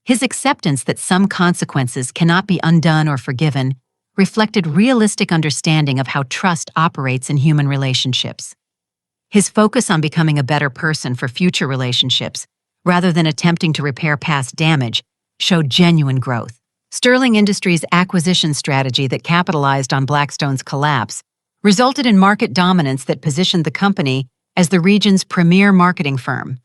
His acceptance that some consequences cannot be undone or forgiven reflected realistic understanding of how trust operates in human relationships. His focus on becoming a better person for future relationships, rather than attempting to repair past damage, showed genuine growth. Sterling Industries' acquisition strategy that capitalized on Blackstone's collapse resulted in market dominance that positioned the company as the region's premier marketing firm.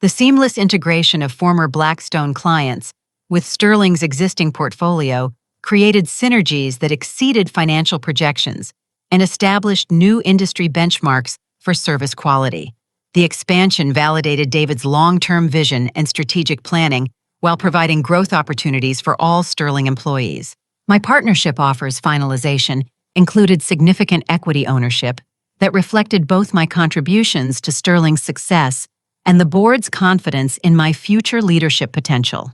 The seamless integration of former Blackstone clients with Sterling's existing portfolio created synergies that exceeded financial projections and established new industry benchmarks for service quality. The expansion validated David's long-term vision and strategic planning while providing growth opportunities for all Sterling employees. My partnership offer's finalization included significant equity ownership that reflected both my contributions to Sterling's success and the board's confidence in my future leadership potential.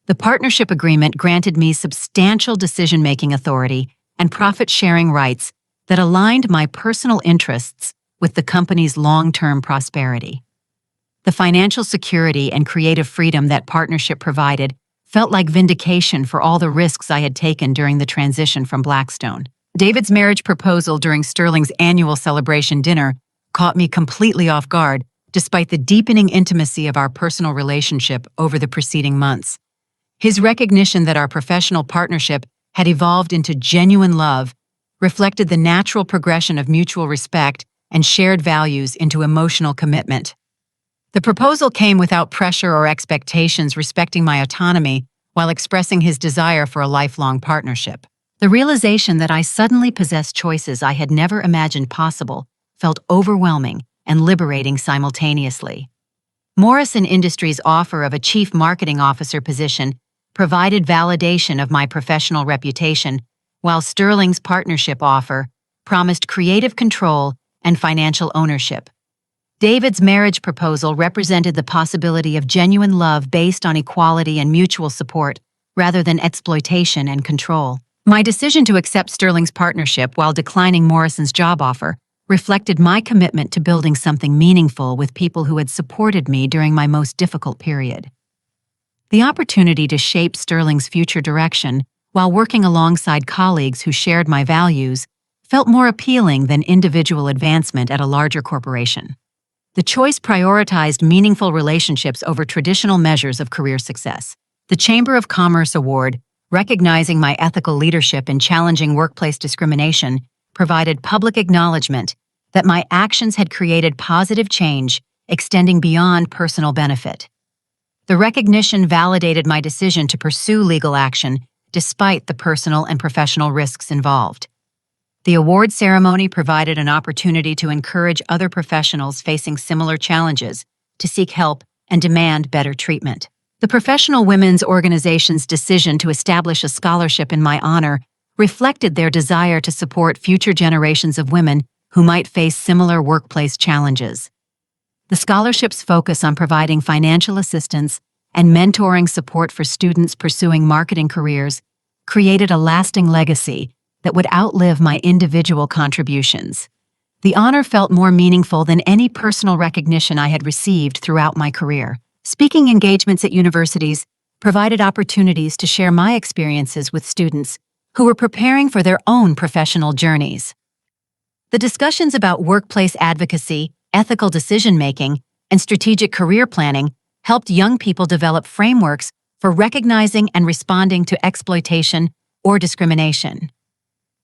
The partnership agreement granted me substantial decision-making authority and profit-sharing rights that aligned my personal interests with the company's long-term prosperity. The financial security and creative freedom that partnership provided felt like vindication for all the risks I had taken during the transition from Blackstone. David's marriage proposal during Sterling's annual celebration dinner caught me completely off guard, despite the deepening intimacy of our personal relationship over the preceding months. His recognition that our professional partnership had evolved into genuine love reflected the natural progression of mutual respect and shared values into emotional commitment. The proposal came without pressure or expectations, respecting my autonomy while expressing his desire for a lifelong partnership. The realization that I suddenly possessed choices I had never imagined possible felt overwhelming and liberating simultaneously. Morrison Industries' offer of a chief marketing officer position provided validation of my professional reputation, while Sterling's partnership offer promised creative control and financial ownership. David's marriage proposal represented the possibility of genuine love based on equality and mutual support, rather than exploitation and control. My decision to accept Sterling's partnership while declining Morrison's job offer reflected my commitment to building something meaningful with people who had supported me during my most difficult period. The opportunity to shape Sterling's future direction while working alongside colleagues who shared my values felt more appealing than individual advancement at a larger corporation. The choice prioritized meaningful relationships over traditional measures of career success. The Chamber of Commerce Award, recognizing my ethical leadership in challenging workplace discrimination, provided public acknowledgement that my actions had created positive change, extending beyond personal benefit. The recognition validated my decision to pursue legal action despite the personal and professional risks involved. The award ceremony provided an opportunity to encourage other professionals facing similar challenges to seek help and demand better treatment. The Professional Women's Organization's decision to establish a scholarship in my honor reflected their desire to support future generations of women who might face similar workplace challenges. The scholarship's focus on providing financial assistance and mentoring support for students pursuing marketing careers created a lasting legacy that would outlive my individual contributions. The honor felt more meaningful than any personal recognition I had received throughout my career. Speaking engagements at universities provided opportunities to share my experiences with students who were preparing for their own professional journeys. The discussions about workplace advocacy, ethical decision-making, and strategic career planning helped young people develop frameworks for recognizing and responding to exploitation or discrimination.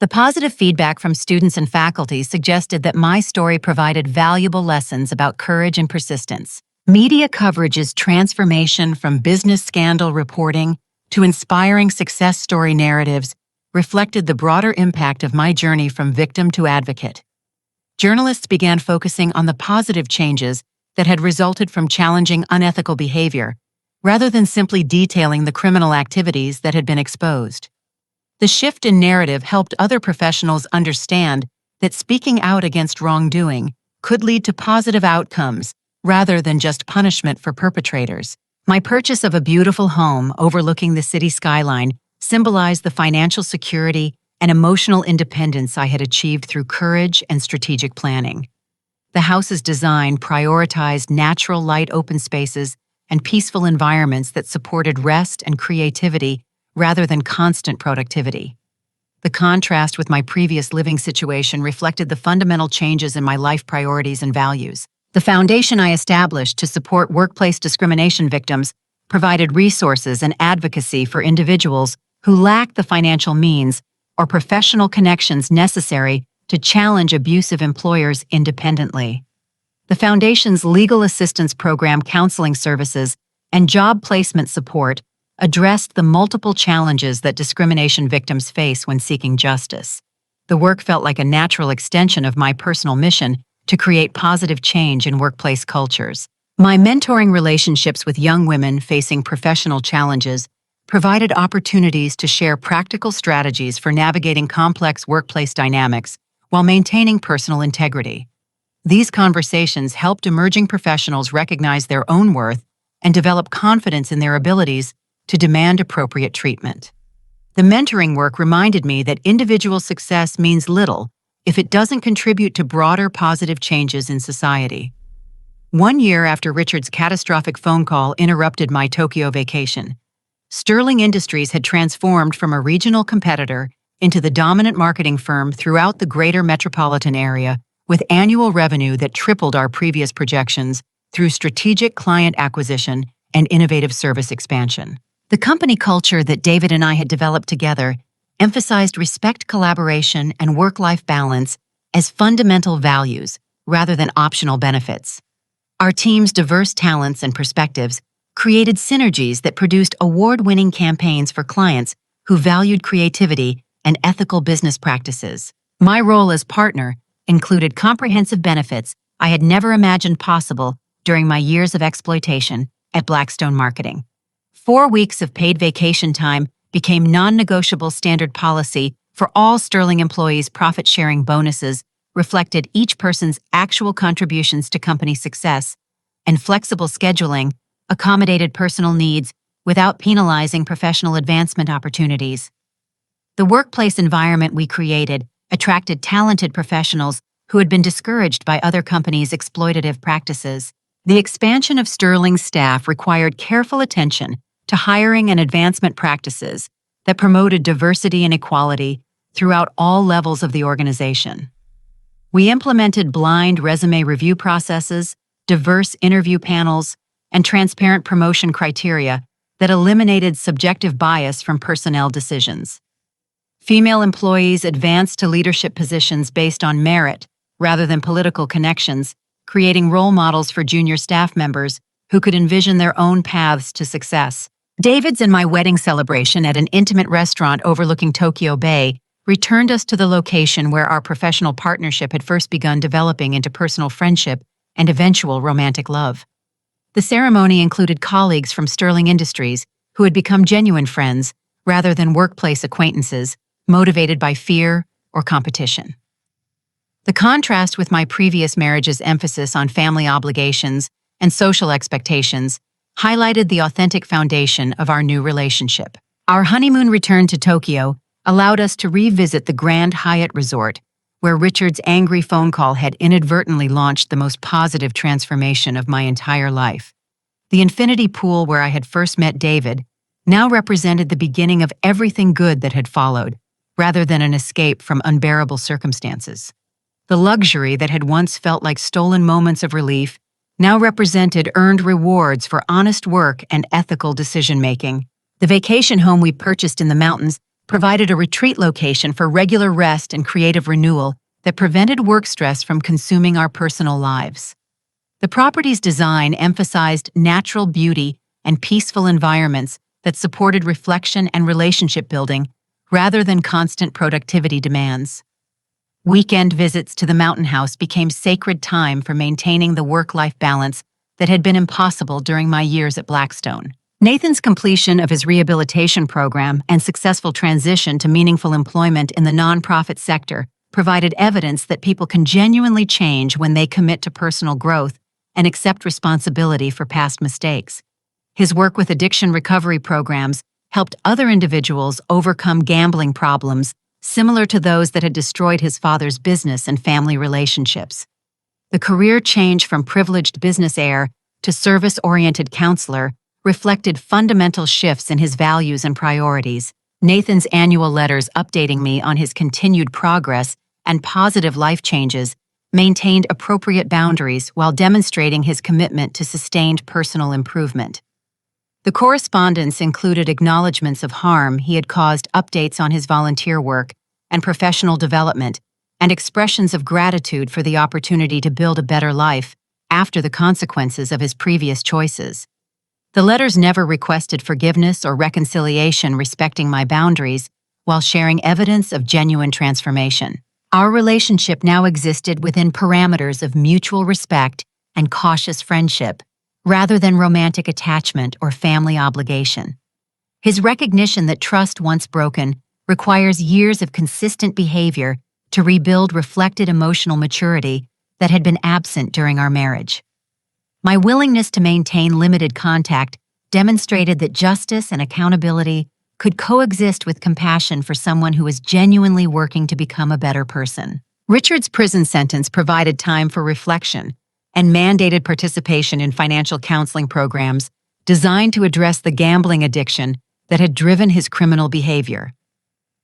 The positive feedback from students and faculty suggested that my story provided valuable lessons about courage and persistence. Media coverage's transformation from business scandal reporting to inspiring success story narratives reflected the broader impact of my journey from victim to advocate. Journalists began focusing on the positive changes that had resulted from challenging unethical behavior, rather than simply detailing the criminal activities that had been exposed. The shift in narrative helped other professionals understand that speaking out against wrongdoing could lead to positive outcomes rather than just punishment for perpetrators. My purchase of a beautiful home overlooking the city skyline symbolized the financial security and emotional independence I had achieved through courage and strategic planning. The house's design prioritized natural light open spaces and peaceful environments that supported rest and creativity rather than constant productivity. The contrast with my previous living situation reflected the fundamental changes in my life priorities and values. The foundation I established to support workplace discrimination victims provided resources and advocacy for individuals who lack the financial means or professional connections necessary to challenge abusive employers independently. The Foundation's legal assistance program, counseling services, and job placement support addressed the multiple challenges that discrimination victims face when seeking justice. The work felt like a natural extension of my personal mission to create positive change in workplace cultures. My mentoring relationships with young women facing professional challenges provided opportunities to share practical strategies for navigating complex workplace dynamics while maintaining personal integrity. These conversations helped emerging professionals recognize their own worth and develop confidence in their abilities to demand appropriate treatment. The mentoring work reminded me that individual success means little if it doesn't contribute to broader positive changes in society. 1 year after Richard's catastrophic phone call interrupted my Tokyo vacation, Sterling Industries had transformed from a regional competitor into the dominant marketing firm throughout the greater metropolitan area, with annual revenue that tripled our previous projections through strategic client acquisition and innovative service expansion. The company culture that David and I had developed together emphasized respect, collaboration, and work-life balance as fundamental values rather than optional benefits. Our team's diverse talents and perspectives created synergies that produced award-winning campaigns for clients who valued creativity and ethical business practices. My role as partner included comprehensive benefits I had never imagined possible during my years of exploitation at Blackstone Marketing. 4 weeks of paid vacation time became non-negotiable standard policy for all Sterling employees. Profit-sharing bonuses reflected each person's actual contributions to company success, and flexible scheduling accommodated personal needs without penalizing professional advancement opportunities. The workplace environment we created attracted talented professionals who had been discouraged by other companies' exploitative practices. The expansion of Sterling's staff required careful attention to hiring and advancement practices that promoted diversity and equality throughout all levels of the organization. We implemented blind resume review processes, diverse interview panels, and transparent promotion criteria that eliminated subjective bias from personnel decisions. Female employees advanced to leadership positions based on merit rather than political connections, creating role models for junior staff members who could envision their own paths to success. David's and my wedding celebration at an intimate restaurant overlooking Tokyo Bay returned us to the location where our professional partnership had first begun developing into personal friendship and eventual romantic love. The ceremony included colleagues from Sterling Industries who had become genuine friends rather than workplace acquaintances motivated by fear or competition. The contrast with my previous marriage's emphasis on family obligations and social expectations highlighted the authentic foundation of our new relationship. Our honeymoon return to Tokyo allowed us to revisit the Grand Hyatt Resort, where Richard's angry phone call had inadvertently launched the most positive transformation of my entire life. The infinity pool where I had first met David now represented the beginning of everything good that had followed, rather than an escape from unbearable circumstances. The luxury that had once felt like stolen moments of relief now represented earned rewards for honest work and ethical decision-making. The vacation home we purchased in the mountains provided a retreat location for regular rest and creative renewal that prevented work stress from consuming our personal lives. The property's design emphasized natural beauty and peaceful environments that supported reflection and relationship building rather than constant productivity demands. Weekend visits to the mountain house became sacred time for maintaining the work-life balance that had been impossible during my years at Blackstone. Nathan's completion of his rehabilitation program and successful transition to meaningful employment in the nonprofit sector provided evidence that people can genuinely change when they commit to personal growth and accept responsibility for past mistakes. His work with addiction recovery programs helped other individuals overcome gambling problems similar to those that had destroyed his father's business and family relationships. The career change from privileged business heir to service-oriented counselor reflected fundamental shifts in his values and priorities. Nathan's annual letters updating me on his continued progress and positive life changes maintained appropriate boundaries while demonstrating his commitment to sustained personal improvement. The correspondence included acknowledgments of harm he had caused, updates on his volunteer work and professional development, and expressions of gratitude for the opportunity to build a better life after the consequences of his previous choices. The letters never requested forgiveness or reconciliation, respecting my boundaries while sharing evidence of genuine transformation. Our relationship now existed within parameters of mutual respect and cautious friendship, rather than romantic attachment or family obligation. His recognition that trust once broken requires years of consistent behavior to rebuild reflected emotional maturity that had been absent during our marriage. My willingness to maintain limited contact demonstrated that justice and accountability could coexist with compassion for someone who was genuinely working to become a better person. Richard's prison sentence provided time for reflection and mandated participation in financial counseling programs designed to address the gambling addiction that had driven his criminal behavior.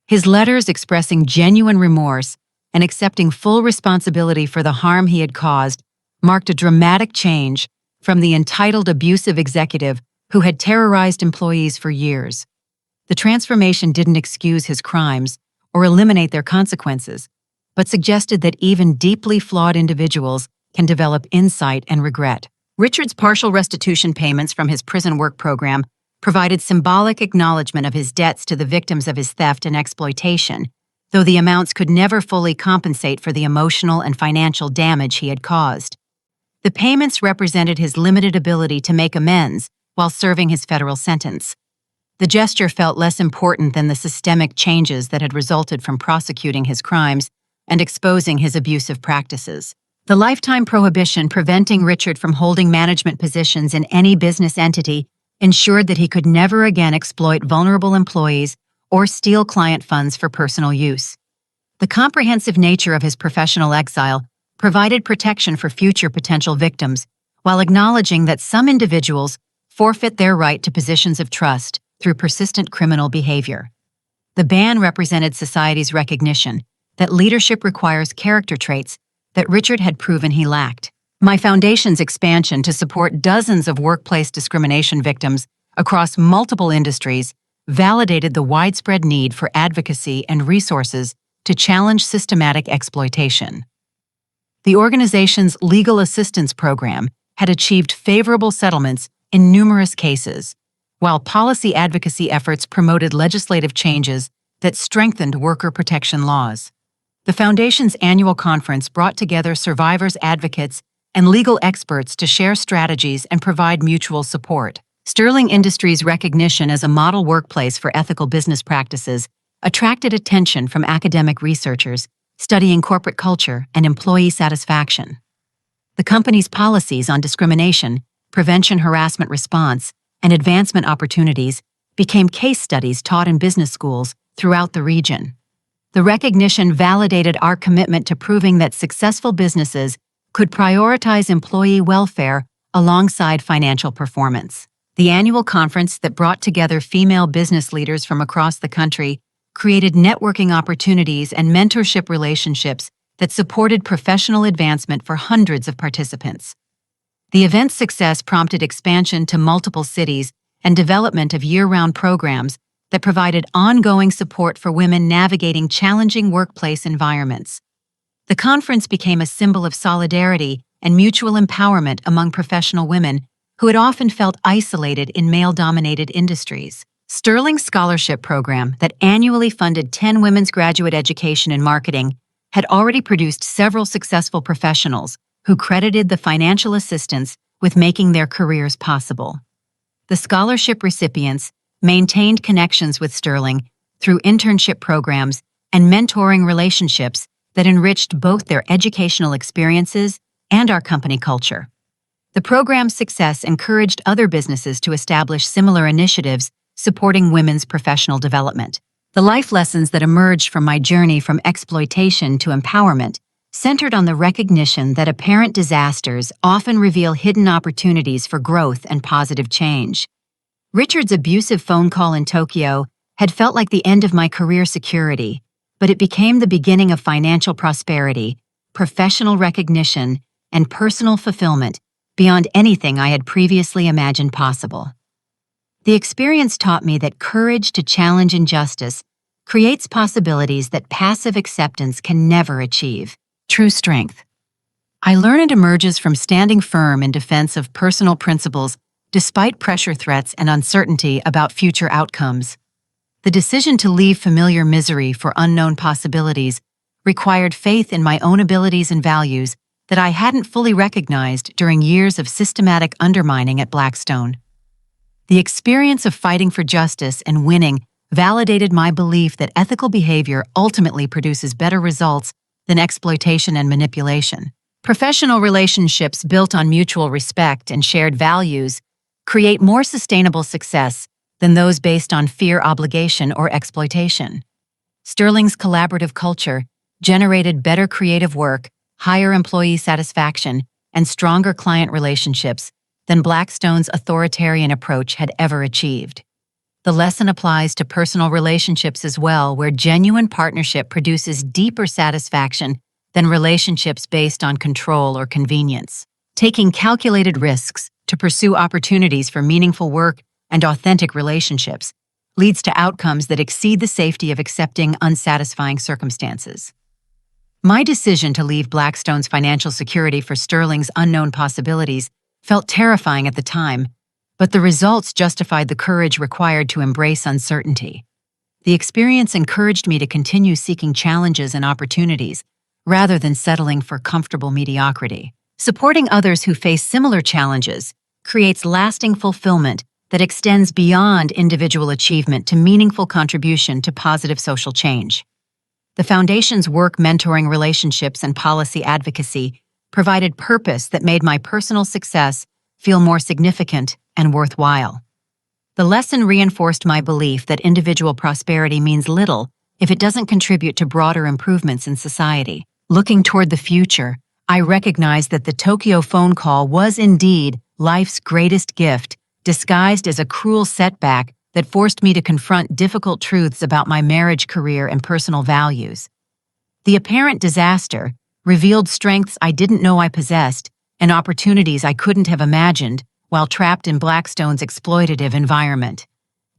His letters expressing genuine remorse and accepting full responsibility for the harm he had caused marked a dramatic change from the entitled abusive executive who had terrorized employees for years. The transformation didn't excuse his crimes or eliminate their consequences, but suggested that even deeply flawed individuals can develop insight and regret. Richard's partial restitution payments from his prison work program provided symbolic acknowledgement of his debts to the victims of his theft and exploitation, though the amounts could never fully compensate for the emotional and financial damage he had caused. The payments represented his limited ability to make amends while serving his federal sentence. The gesture felt less important than the systemic changes that had resulted from prosecuting his crimes and exposing his abusive practices. The lifetime prohibition preventing Richard from holding management positions in any business entity ensured that he could never again exploit vulnerable employees or steal client funds for personal use. The comprehensive nature of his professional exile provided protection for future potential victims, while acknowledging that some individuals forfeit their right to positions of trust through persistent criminal behavior. The ban represented society's recognition that leadership requires character traits that Richard had proven he lacked. My foundation's expansion to support dozens of workplace discrimination victims across multiple industries validated the widespread need for advocacy and resources to challenge systematic exploitation. The organization's legal assistance program had achieved favorable settlements in numerous cases, while policy advocacy efforts promoted legislative changes that strengthened worker protection laws. The Foundation's annual conference brought together survivors' advocates and legal experts to share strategies and provide mutual support. Sterling Industries' recognition as a model workplace for ethical business practices attracted attention from academic researchers studying corporate culture and employee satisfaction. The company's policies on discrimination, prevention harassment response, and advancement opportunities became case studies taught in business schools throughout the region. The recognition validated our commitment to proving that successful businesses could prioritize employee welfare alongside financial performance. The annual conference that brought together female business leaders from across the country created networking opportunities and mentorship relationships that supported professional advancement for hundreds of participants. The event's success prompted expansion to multiple cities and development of year-round programs that provided ongoing support for women navigating challenging workplace environments. The conference became a symbol of solidarity and mutual empowerment among professional women who had often felt isolated in male-dominated industries. Sterling's scholarship program that annually funded 10 women's graduate education in marketing had already produced several successful professionals who credited the financial assistance with making their careers possible. The scholarship recipients maintained connections with Sterling through internship programs and mentoring relationships that enriched both their educational experiences and our company culture. The program's success encouraged other businesses to establish similar initiatives supporting women's professional development. The life lessons that emerged from my journey from exploitation to empowerment centered on the recognition that apparent disasters often reveal hidden opportunities for growth and positive change. Richard's abusive phone call in Tokyo had felt like the end of my career security, but it became the beginning of financial prosperity, professional recognition, and personal fulfillment beyond anything I had previously imagined possible. The experience taught me that courage to challenge injustice creates possibilities that passive acceptance can never achieve. True strength. I learned it emerges from standing firm in defense of personal principles despite pressure threats and uncertainty about future outcomes. The decision to leave familiar misery for unknown possibilities required faith in my own abilities and values that I hadn't fully recognized during years of systematic undermining at Blackstone. The experience of fighting for justice and winning validated my belief that ethical behavior ultimately produces better results than exploitation and manipulation. Professional relationships built on mutual respect and shared values create more sustainable success than those based on fear, obligation, or exploitation. Sterling's collaborative culture generated better creative work, higher employee satisfaction, and stronger client relationships than Blackstone's authoritarian approach had ever achieved. The lesson applies to personal relationships as well, where genuine partnership produces deeper satisfaction than relationships based on control or convenience. Taking calculated risks to pursue opportunities for meaningful work and authentic relationships leads to outcomes that exceed the safety of accepting unsatisfying circumstances. My decision to leave Blackstone's financial security for Sterling's unknown possibilities felt terrifying at the time, but the results justified the courage required to embrace uncertainty. The experience encouraged me to continue seeking challenges and opportunities rather than settling for comfortable mediocrity. Supporting others who face similar challenges creates lasting fulfillment that extends beyond individual achievement to meaningful contribution to positive social change. The Foundation's work mentoring relationships and policy advocacy provided purpose that made my personal success feel more significant and worthwhile. The lesson reinforced my belief that individual prosperity means little if it doesn't contribute to broader improvements in society. Looking toward the future, I recognized that the Tokyo phone call was indeed life's greatest gift, disguised as a cruel setback that forced me to confront difficult truths about my marriage, career, and personal values. The apparent disaster revealed strengths I didn't know I possessed and opportunities I couldn't have imagined while trapped in Blackstone's exploitative environment.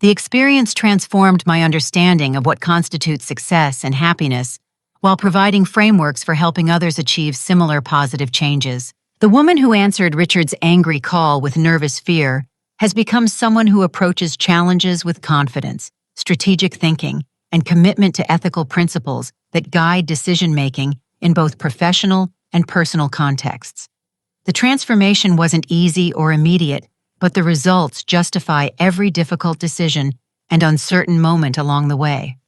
The experience transformed my understanding of what constitutes success and happiness, while providing frameworks for helping others achieve similar positive changes. The woman who answered Richard's angry call with nervous fear has become someone who approaches challenges with confidence, strategic thinking, and commitment to ethical principles that guide decision-making in both professional and personal contexts. The transformation wasn't easy or immediate, but the results justify every difficult decision and uncertain moment along the way.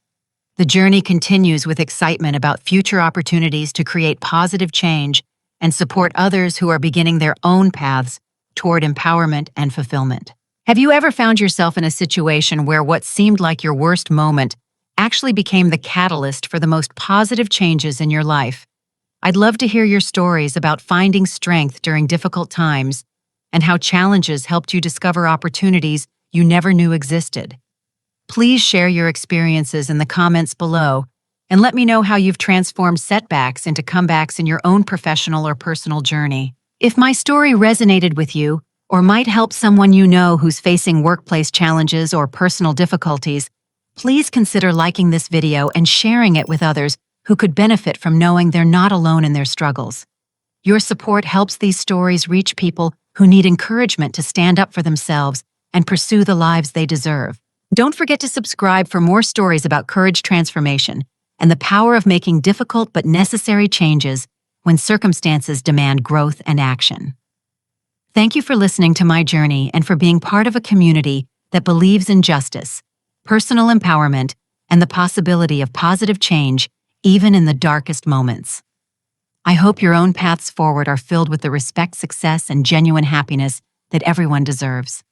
The journey continues with excitement about future opportunities to create positive change and support others who are beginning their own paths toward empowerment and fulfillment. Have you ever found yourself in a situation where what seemed like your worst moment actually became the catalyst for the most positive changes in your life? I'd love to hear your stories about finding strength during difficult times and how challenges helped you discover opportunities you never knew existed. Please share your experiences in the comments below and let me know how you've transformed setbacks into comebacks in your own professional or personal journey. If my story resonated with you or might help someone you know who's facing workplace challenges or personal difficulties, please consider liking this video and sharing it with others who could benefit from knowing they're not alone in their struggles. Your support helps these stories reach people who need encouragement to stand up for themselves and pursue the lives they deserve. Don't forget to subscribe for more stories about courage, transformation, and the power of making difficult but necessary changes when circumstances demand growth and action. Thank you for listening to my journey and for being part of a community that believes in justice, personal empowerment, and the possibility of positive change even in the darkest moments. I hope your own paths forward are filled with the respect, success, and genuine happiness that everyone deserves.